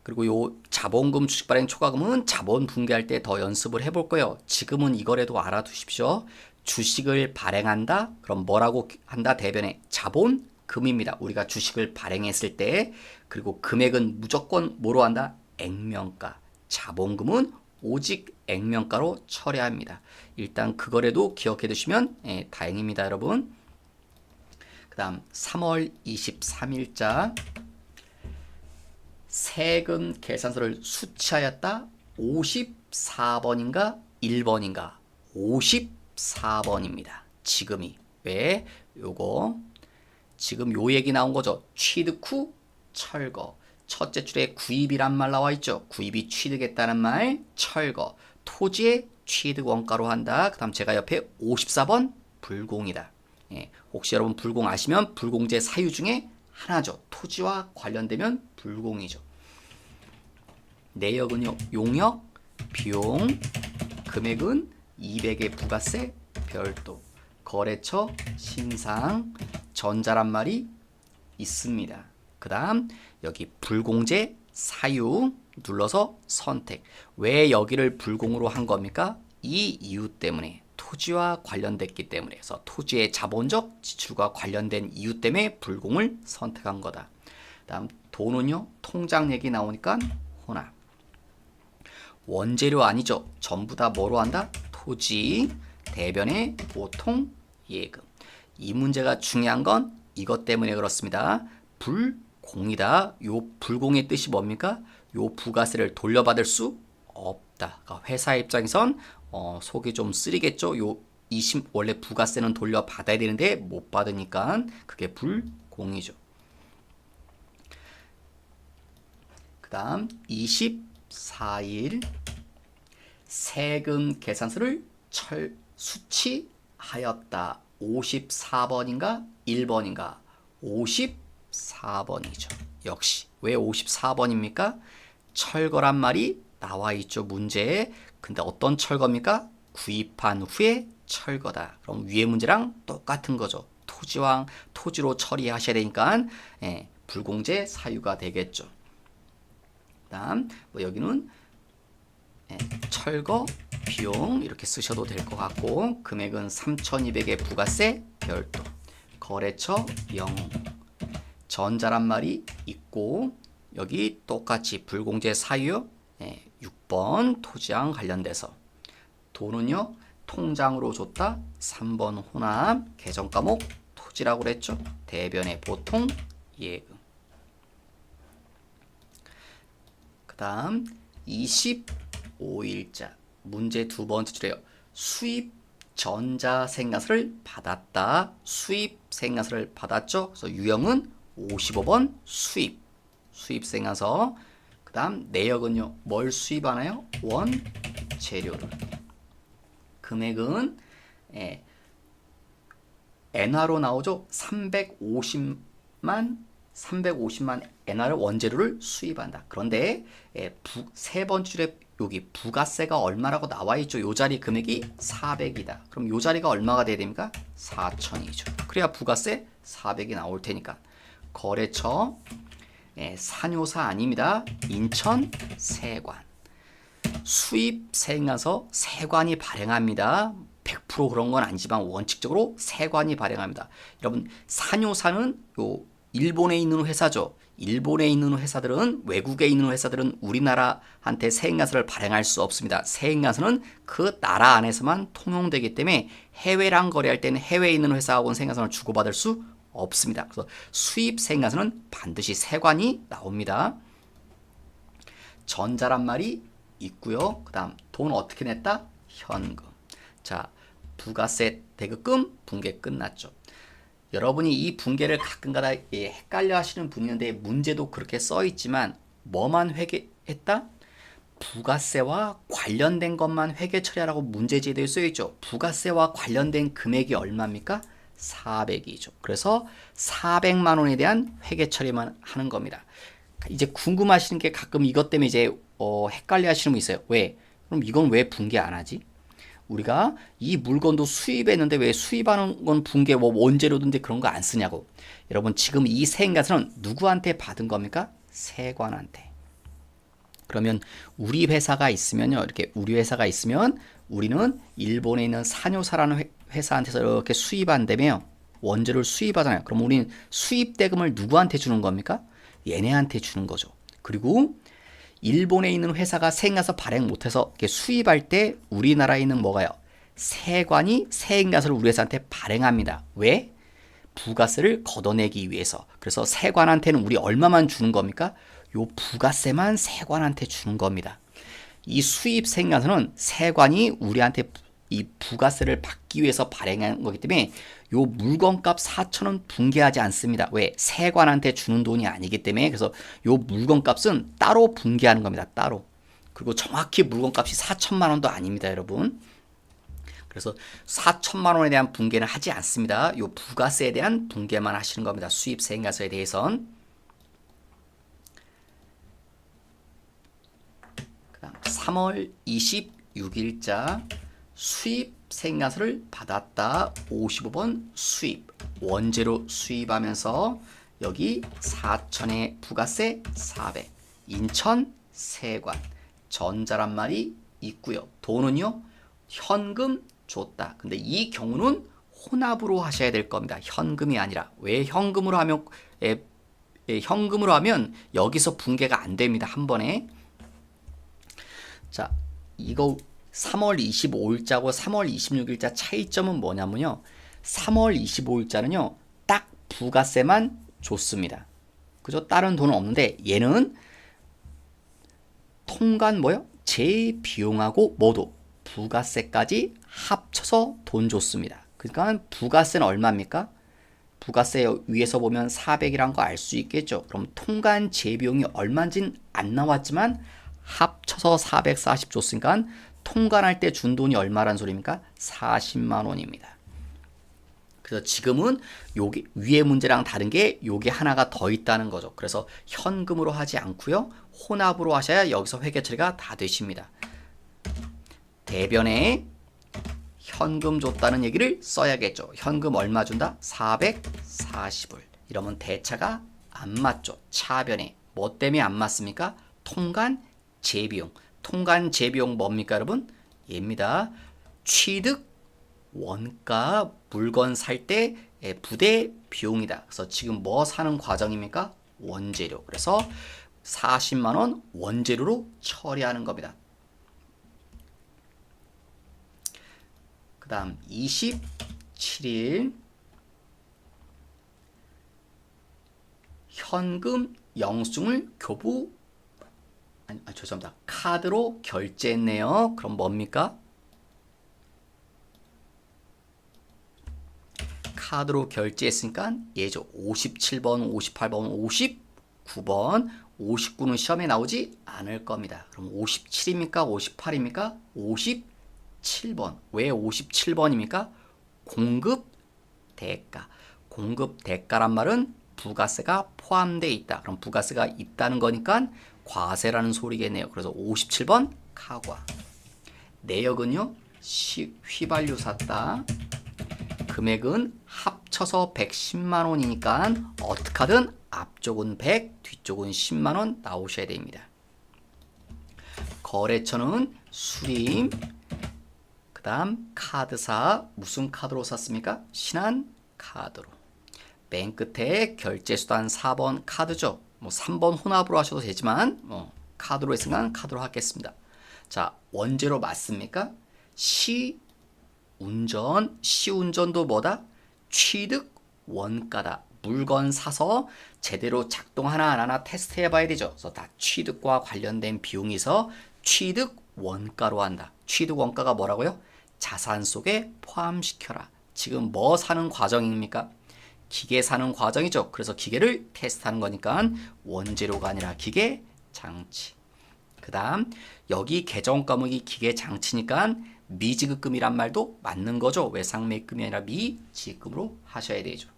그리고 요 자본금 주식 발행 초과금은 자본 붕괴할 때 더 연습을 해볼 거예요. 지금은 이거라도 알아두십시오. 주식을 발행한다? 그럼 뭐라고 한다? 대변에 자본금입니다. 우리가 주식을 발행했을 때. 그리고 금액은 무조건 뭐로 한다? 액면가. 자본금은 오직 액면가로 처리합니다. 일단 그거라도 기억해 두시면 다행입니다 여러분. 그 다음 3월 23일자 세금 계산서를 수취하였다. 54번인가 1번인가 54번입니다. 지금이. 왜? 요거 지금 요 얘기 나온 거죠. 취득 후 철거. 첫째 줄에 구입이란 말 나와 있죠. 구입이 취득했다는 말 철거. 토지의 취득 원가로 한다. 그 다음 제가 옆에 54번 불공이다. 예, 혹시 여러분 불공 아시면 불공제 사유 중에 하나죠. 토지와 관련되면 불공이죠. 내역은요. 용역, 비용, 금액은 200의 부가세 별도, 거래처, 신상, 전자란 말이 있습니다. 그 다음 여기 불공제 사유 눌러서 선택. 왜 여기를 불공으로 한 겁니까? 이 이유 때문에 토지와 관련됐기 때문에 해서 토지의 자본적 지출과 관련된 이유 때문에 불공을 선택한 거다. 다음 돈은요. 통장 얘기 나오니까 혼합. 원재료 아니죠. 전부 다 뭐로 한다? 토지, 대변의 보통 예금. 이 문제가 중요한 건 이것 때문에 그렇습니다. 불공이다. 요 불공의 뜻이 뭡니까? 요 부가세를 돌려받을 수 없다. 그러니까 회사 입장에선 속이 좀 쓰리겠죠. 요 원래 부가세는 돌려받아야 되는데 못 받으니까 그게 불공이죠. 그 다음 24일 세금 계산서를 수취하였다. 54번인가 1번인가 54번이죠. 역시 왜 54번입니까? 철거란 말이 나와 있죠. 문제에. 근데 어떤 철거입니까? 구입한 후에 철거다. 그럼 위에 문제랑 똑같은 거죠. 토지로 처리하셔야 되니까 불공제 사유가 되겠죠. 다음 여기는 철거 비용 이렇게 쓰셔도 될 것 같고 금액은 3,200의 부가세 별도, 거래처 0, 전자란 말이 있고 여기 똑같이 불공제 사유 6번 토지랑 관련돼서 돈은요 통장으로 줬다. 3번 혼합 계정 과목 토지라고 그랬죠. 대변의 보통 예금. 그 다음 25일자 문제 두 번째 줄에요. 수입 전자생산서를 받았다. 수입 생산서를 받았죠. 그래서 유형은 55번 수입 생산서. 그 다음 내역은요. 뭘 수입하나요? 원재료를. 금액은 엔화로 나오죠. 350만 엔화를 원재료를 수입한다. 그런데 세 번째 줄에 여기 부가세가 얼마라고 나와 있죠. 요 자리 금액이 400이다. 그럼 요 자리가 얼마가 돼야 됩니까? 4천이죠. 그래야 부가세 400이 나올 테니까. 거래처 산효사 아닙니다. 인천 세관. 수입 세액나서 세관이 발행합니다. 100% 그런 건 아니지만 원칙적으로 세관이 발행합니다. 여러분 산효사는 요 일본에 있는 회사죠. 일본에 있는 회사들은 외국에 있는 회사들은 우리나라한테 세액나서를 발행할 수 없습니다. 세액나서는 그 나라 안에서만 통용되기 때문에 해외랑 거래할 때는 해외에 있는 회사하고는 세액나서를 주고받을 수 없습니다. 그래서 수입 세액나서는 반드시 세관이 나옵니다. 전자란 말이 있고요. 그 다음 돈 어떻게 냈다? 현금. 자, 부가세 대급금 분계 끝났죠. 여러분이 이 분계를 가끔가다 헷갈려 하시는 분이 있는데 문제도 그렇게 써 있지만 뭐만 회계했다? 부가세와 관련된 것만 회계 처리하라고 문제 제도에 써 있죠. 부가세와 관련된 금액이 얼마입니까? 400이죠. 그래서 400만 원에 대한 회계 처리만 하는 겁니다. 이제 궁금하시는 게 가끔 이것 때문에 이제 헷갈려 하시는 분 있어요. 왜? 그럼 이건 왜 분계 안 하지? 우리가 이 물건도 수입했는데 왜 수입하는 건 분계 뭐 원재료든지 그런 거 안 쓰냐고. 여러분 지금 이 세액가서는 누구한테 받은 겁니까? 세관한테. 그러면 우리 회사가 있으면요. 이렇게 우리 회사가 있으면 우리는 일본에 있는 산효사라는 회사한테서 이렇게 수입한다며요. 원재료를 수입하잖아요. 그럼 우리는 수입 대금을 누구한테 주는 겁니까? 얘네한테 주는 거죠. 그리고 일본에 있는 회사가 세액나서 발행 못해서 수입할 때 우리나라에 있는 뭐가요? 세관이 세액나서를 우리 회사한테 발행합니다. 왜? 부가세를 걷어내기 위해서. 그래서 세관한테는 우리 얼마만 주는 겁니까? 요 부가세만 세관한테 주는 겁니다. 이 수입 세액나서는 세관이 우리한테 이 부가세를 받기 위해서 발행한 거기 때문에 요 물건값 4천원 분개하지 않습니다. 왜? 세관한테 주는 돈이 아니기 때문에. 그래서 요 물건값은 따로 분개하는 겁니다. 따로. 그리고 정확히 물건값이 4천만 원도 아닙니다, 여러분. 그래서 4천만 원에 대한 분개는 하지 않습니다. 요 부가세에 대한 분개만 하시는 겁니다. 수입 세액나서에 대해선. 그다음 3월 26일자 수입 세액나서를 받았다. 55번 수입. 원재료 수입하면서 여기 4천에 부가세 400. 인천 세관. 전자란 말이 있고요. 돈은요. 현금 줬다. 근데 이 경우는 혼합으로 하셔야 될 겁니다. 현금이 아니라. 왜 현금으로 하면 현금으로 하면 여기서 분개가 안 됩니다. 한 번에. 자, 이거 3월 25일자고 3월 26일자 차이점은 뭐냐면요. 3월 25일자는요. 딱 부가세만 줬습니다. 그죠? 다른 돈은 없는데 얘는 통관 뭐요? 재비용하고 뭐도 부가세까지 합쳐서 돈 줬습니다. 그러니까 부가세는 얼마입니까? 부가세 위에서 보면 400이란 거 알 수 있겠죠. 그럼 통관 재비용이 얼마인지는 안 나왔지만 합쳐서 440 줬으니까 통관할 때 준 돈이 얼마란 소리입니까? 40만 원입니다. 그래서 지금은 여기 위에 문제랑 다른 게 여기 하나가 더 있다는 거죠. 그래서 현금으로 하지 않고요. 혼합으로 하셔야 여기서 회계 처리가 다 되십니다. 대변에 현금 줬다는 얘기를 써야겠죠. 현금 얼마 준다? 440불. 이러면 대차가 안 맞죠. 차변에. 뭐 때문에 안 맞습니까? 통관 재비용. 통관 재비용 뭡니까 여러분? 얘입니다. 취득 원가 물건 살 때 부대 비용이다. 그래서 지금 뭐 사는 과정입니까? 원재료. 그래서 40만 원 원재료로 처리하는 겁니다. 그 다음 27일 현금 영수증을 죄송합니다. 카드로 결제했네요. 그럼 뭡니까? 카드로 결제했으니까 얘죠. 57번, 58번, 9번. 59는 시험에 나오지 않을 겁니다. 그럼 57입니까? 58입니까? 57번. 왜 57번입니까? 공급 대가. 공급 대가란 말은 부가세가 포함되어 있다. 그럼 부가세가 있다는 거니까 과세라는 소리겠네요. 그래서 57번 카과. 내역은요. 휘발유 샀다. 금액은 합쳐서 110만 원이니까 어떻게 하든 앞쪽은 100, 뒤쪽은 10만 원 나오셔야 됩니다. 거래처는 수림, 그 다음 카드사, 무슨 카드로 샀습니까? 신한카드로. 맨 끝에 결제수단 4번 카드죠. 뭐 3번 혼합으로 하셔도 되지만 카드로 했으면 카드로 하겠습니다. 자, 원제로 맞습니까? 시운전도 뭐다? 취득 원가다. 물건 사서 제대로 작동하나 안 하나 테스트 해봐야 되죠. 그래서 다 취득과 관련된 비용이 있어 취득 원가로 한다. 취득 원가가 뭐라고요? 자산 속에 포함시켜라. 지금 뭐 사는 과정입니까? 기계 사는 과정이죠. 그래서 기계를 테스트하는 거니까 원재료가 아니라 기계 장치. 그 다음 여기 계정 과목이 기계 장치니까 미지급금이란 말도 맞는 거죠. 외상매입금이 아니라 미지급금으로 하셔야 되죠.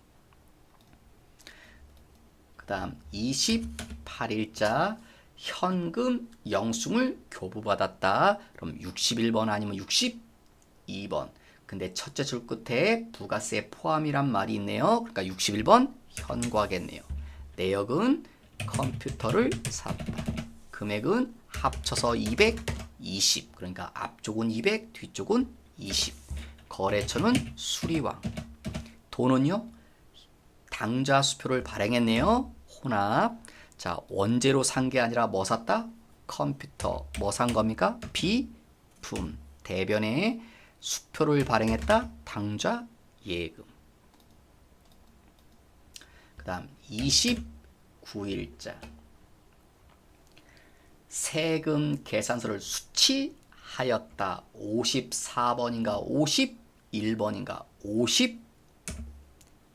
그 다음 28일자 현금 영수증을 교부받았다. 그럼 61번 아니면 62번. 근데 첫째 줄 끝에 부가세 포함이란 말이 있네요. 그러니까 61번 현과겠네요. 내역은 컴퓨터를 샀다. 금액은 합쳐서 220. 그러니까 앞쪽은 200, 뒤쪽은 20. 거래처는 수리왕. 돈은요. 당좌 수표를 발행했네요. 혼합. 자, 원재료 산 게 아니라 뭐 샀다? 컴퓨터. 뭐 산 겁니까? 비품. 대변에 수표를 발행했다. 당좌 예금. 그 다음 29일자 세금 계산서를 수취하였다. 54번인가 51번인가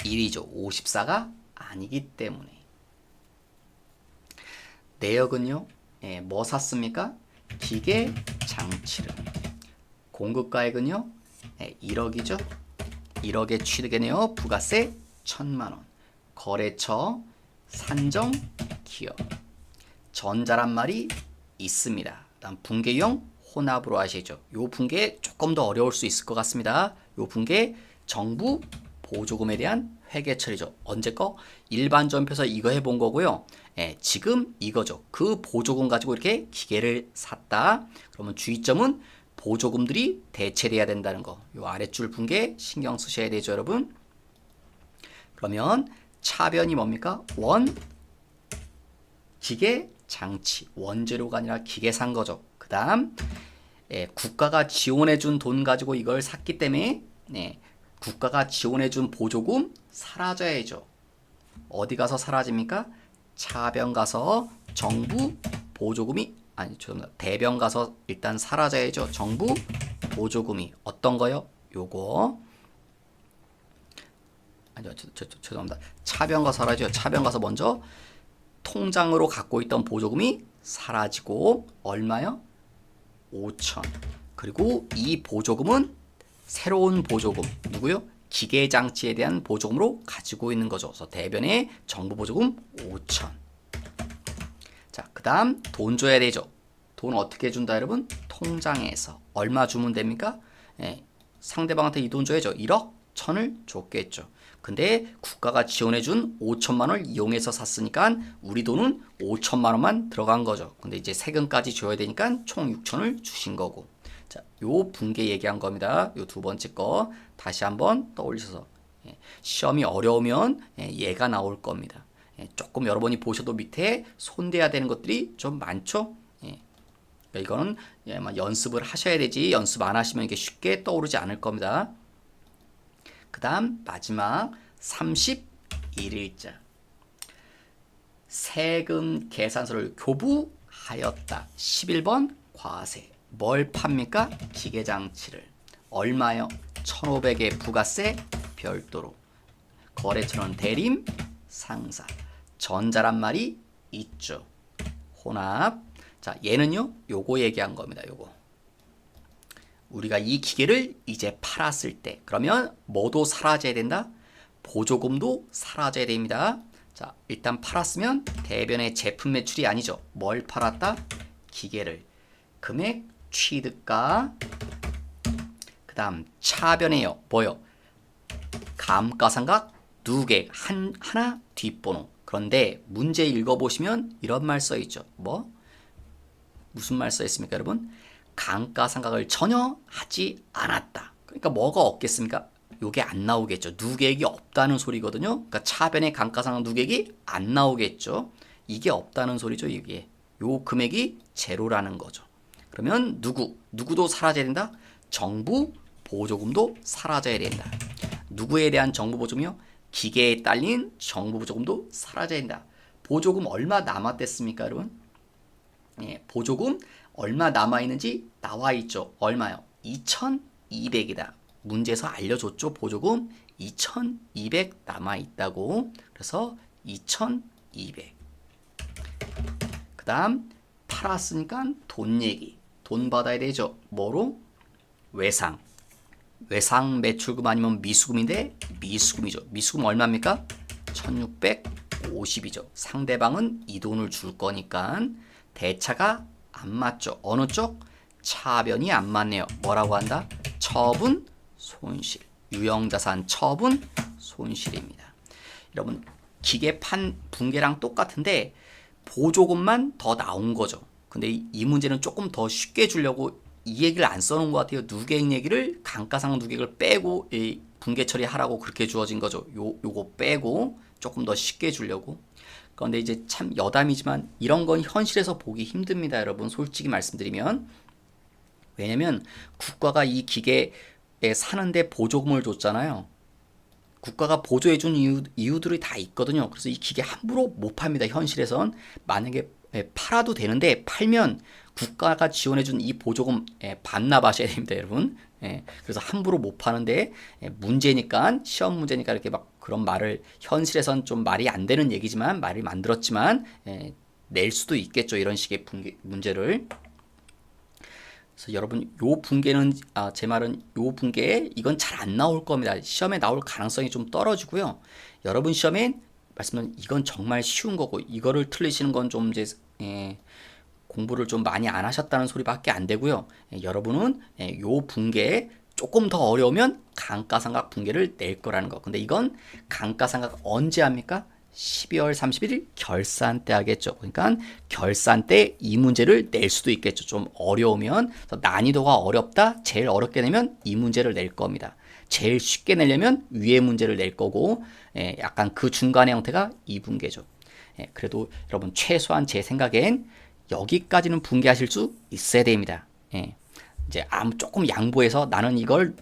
51이죠. 54가 아니기 때문에. 내역은요. 뭐 샀습니까? 기계 장치를. 공급가액은요. 1억이죠. 1억의 취득이네요. 부가세 1,000만원. 거래처 산정 기업. 전자란 말이 있습니다. 다음 분계형 혼합으로 하시죠. 요 분계 조금 더 어려울 수 있을 것 같습니다. 요 분계 정부 보조금에 대한 회계 처리죠. 언제 거? 일반 전표에서 이거 해본 거고요. 지금 이거죠. 그 보조금 가지고 이렇게 기계를 샀다. 그러면 주의점은 보조금들이 대체돼야 된다는 거. 요 아랫줄 분계 신경 쓰셔야 되죠, 여러분. 그러면 차변이 뭡니까? 기계 장치. 원재료가 아니라 기계 산 거죠. 그 다음 국가가 지원해준 돈 가지고 이걸 샀기 때문에 국가가 지원해준 보조금 사라져야죠. 어디 가서 사라집니까? 차변 가서 정부 보조금이 대변 가서 일단 사라져야죠. 정부 보조금이 어떤 거요? 요거 아니요, 죄송합니다. 차변 가서 사라져요. 차변 가서 먼저 통장으로 갖고 있던 보조금이 사라지고 얼마요? 5천. 그리고 이 보조금은 새로운 보조금 누구요? 기계장치에 대한 보조금으로 가지고 있는 거죠. 그래서 대변에 정부 보조금 5천. 자, 그 다음 돈 줘야 되죠. 돈 어떻게 준다 여러분? 통장에서. 얼마 주면 됩니까? 상대방한테 이 돈 줘야죠. 1억 1,000을 줬겠죠. 근데 국가가 지원해준 5천만 원을 이용해서 샀으니까 우리 돈은 5천만 원만 들어간 거죠. 근데 이제 세금까지 줘야 되니까 총 6천을 주신 거고. 자, 요 분계 얘기한 겁니다. 요 두 번째 거 다시 한번 떠올리셔서 시험이 어려우면 얘가 나올 겁니다. 조금 여러분이 보셔도 밑에 손대야 되는 것들이 좀 많죠. 이거는 연습을 하셔야 되지 연습 안 하시면 이게 쉽게 떠오르지 않을 겁니다. 그 다음 마지막 31일자 세금 계산서를 교부하였다. 11번 과세. 뭘 팝니까? 기계장치를. 얼마요? 1,500의 부가세 별도로. 거래처는 대림 상사. 전자란 말이 있죠. 혼합. 자, 얘는요, 요거 얘기한 겁니다. 요거. 우리가 이 기계를 이제 팔았을 때, 그러면 뭐도 사라져야 된다? 보조금도 사라져야 됩니다. 자, 일단 팔았으면 대변의 제품 매출이 아니죠. 뭘 팔았다? 기계를. 금액, 취득가, 그 다음 차변에요. 뭐요? 감가상각, 누계, 하나, 뒷번호. 그런데 문제 읽어보시면 이런 말 써있죠. 뭐? 무슨 말 써있습니까, 여러분? 감가상각을 전혀 하지 않았다. 그러니까 뭐가 없겠습니까? 요게 안 나오겠죠. 누계액이 없다는 소리거든요. 그러니까 차변의 감가상각 누계액이 안 나오겠죠. 이게 없다는 소리죠. 이게 요 금액이 제로라는 거죠. 그러면 누구도 사라져야 된다. 정부 보조금도 사라져야 된다. 누구에 대한 정부 보조금이요? 기계에 딸린 정부 보조금도 사라져야 된다. 보조금 얼마 남았댔습니까, 여러분? 예, 보조금 얼마 남아있는지 나와있죠. 얼마요? 2,200이다. 문제에서 알려줬죠. 보조금 2,200 남아있다고. 그래서 2,200. 그 다음 팔았으니까 돈 얘기. 돈 받아야 되죠. 뭐로? 외상. 외상 매출금 아니면 미수금인데 미수금이죠. 미수금 얼마입니까? 1,650이죠. 상대방은 이 돈을 줄 거니까 대차가 안 맞죠. 어느 쪽? 차변이 안 맞네요. 뭐라고 한다? 처분 손실. 유형자산 처분 손실입니다. 여러분, 기계판 붕괴랑 똑같은데 보조금만 더 나온 거죠. 근데 이 문제는 조금 더 쉽게 주려고 이 얘기를 안 써놓은 것 같아요. 누계액 얘기를 감가상각 누계액을 빼고 이 붕괴 처리하라고 그렇게 주어진 거죠. 요거 빼고 조금 더 쉽게 주려고. 그런데 이제 참 여담이지만 이런 건 현실에서 보기 힘듭니다, 여러분. 솔직히 말씀드리면. 왜냐면 국가가 이 기계에 사는데 보조금을 줬잖아요. 국가가 보조해준 이유들이 다 있거든요. 그래서 이 기계 함부로 못 팝니다, 현실에선. 만약에 팔아도 되는데 팔면 국가가 지원해준 이 보조금 반납하셔야 됩니다, 여러분. 그래서 함부로 못 파는데 문제니까, 시험 문제니까 이렇게 막 그런 말을, 현실에선 좀 말이 안 되는 얘기지만 말을 만들었지만 낼 수도 있겠죠, 이런 식의 문제를. 그래서 여러분, 요 붕괴는 제 말은 요 붕괴에 이건 잘 안 나올 겁니다. 시험에 나올 가능성이 좀 떨어지고요. 여러분 시험엔 말씀은 이건 정말 쉬운 거고, 이거를 틀리시는 건 좀 이제 공부를 좀 많이 안 하셨다는 소리밖에 안 되고요. 여러분은 요 붕괴에 조금 더 어려우면 감가상각 붕괴를 낼 거라는 거. 근데 이건 감가상각 언제 합니까? 12월 31일 결산 때 하겠죠. 그러니까 결산 때 이 문제를 낼 수도 있겠죠. 좀 어려우면. 난이도가 어렵다, 제일 어렵게 내면 이 문제를 낼 겁니다. 제일 쉽게 내려면 위에 문제를 낼 거고, 약간 그 중간의 형태가 이 붕괴죠. 그래도 여러분, 최소한 제 생각엔 여기까지는 붕괴하실 수 있어야 됩니다. 이제 조금 양보해서 나는 이걸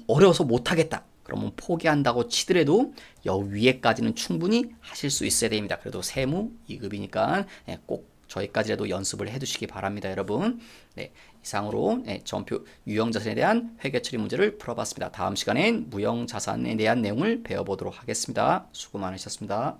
어려워서 못하겠다, 그러면 포기한다고 치더라도 여 위에까지는 충분히 하실 수 있어야 됩니다. 그래도 세무 2급이니까 꼭 저희까지라도 연습을 해두시기 바랍니다, 여러분. 네, 이상으로 전표 유형자산에 대한 회계처리 문제를 풀어봤습니다. 다음 시간엔 무형자산에 대한 내용을 배워보도록 하겠습니다. 수고 많으셨습니다.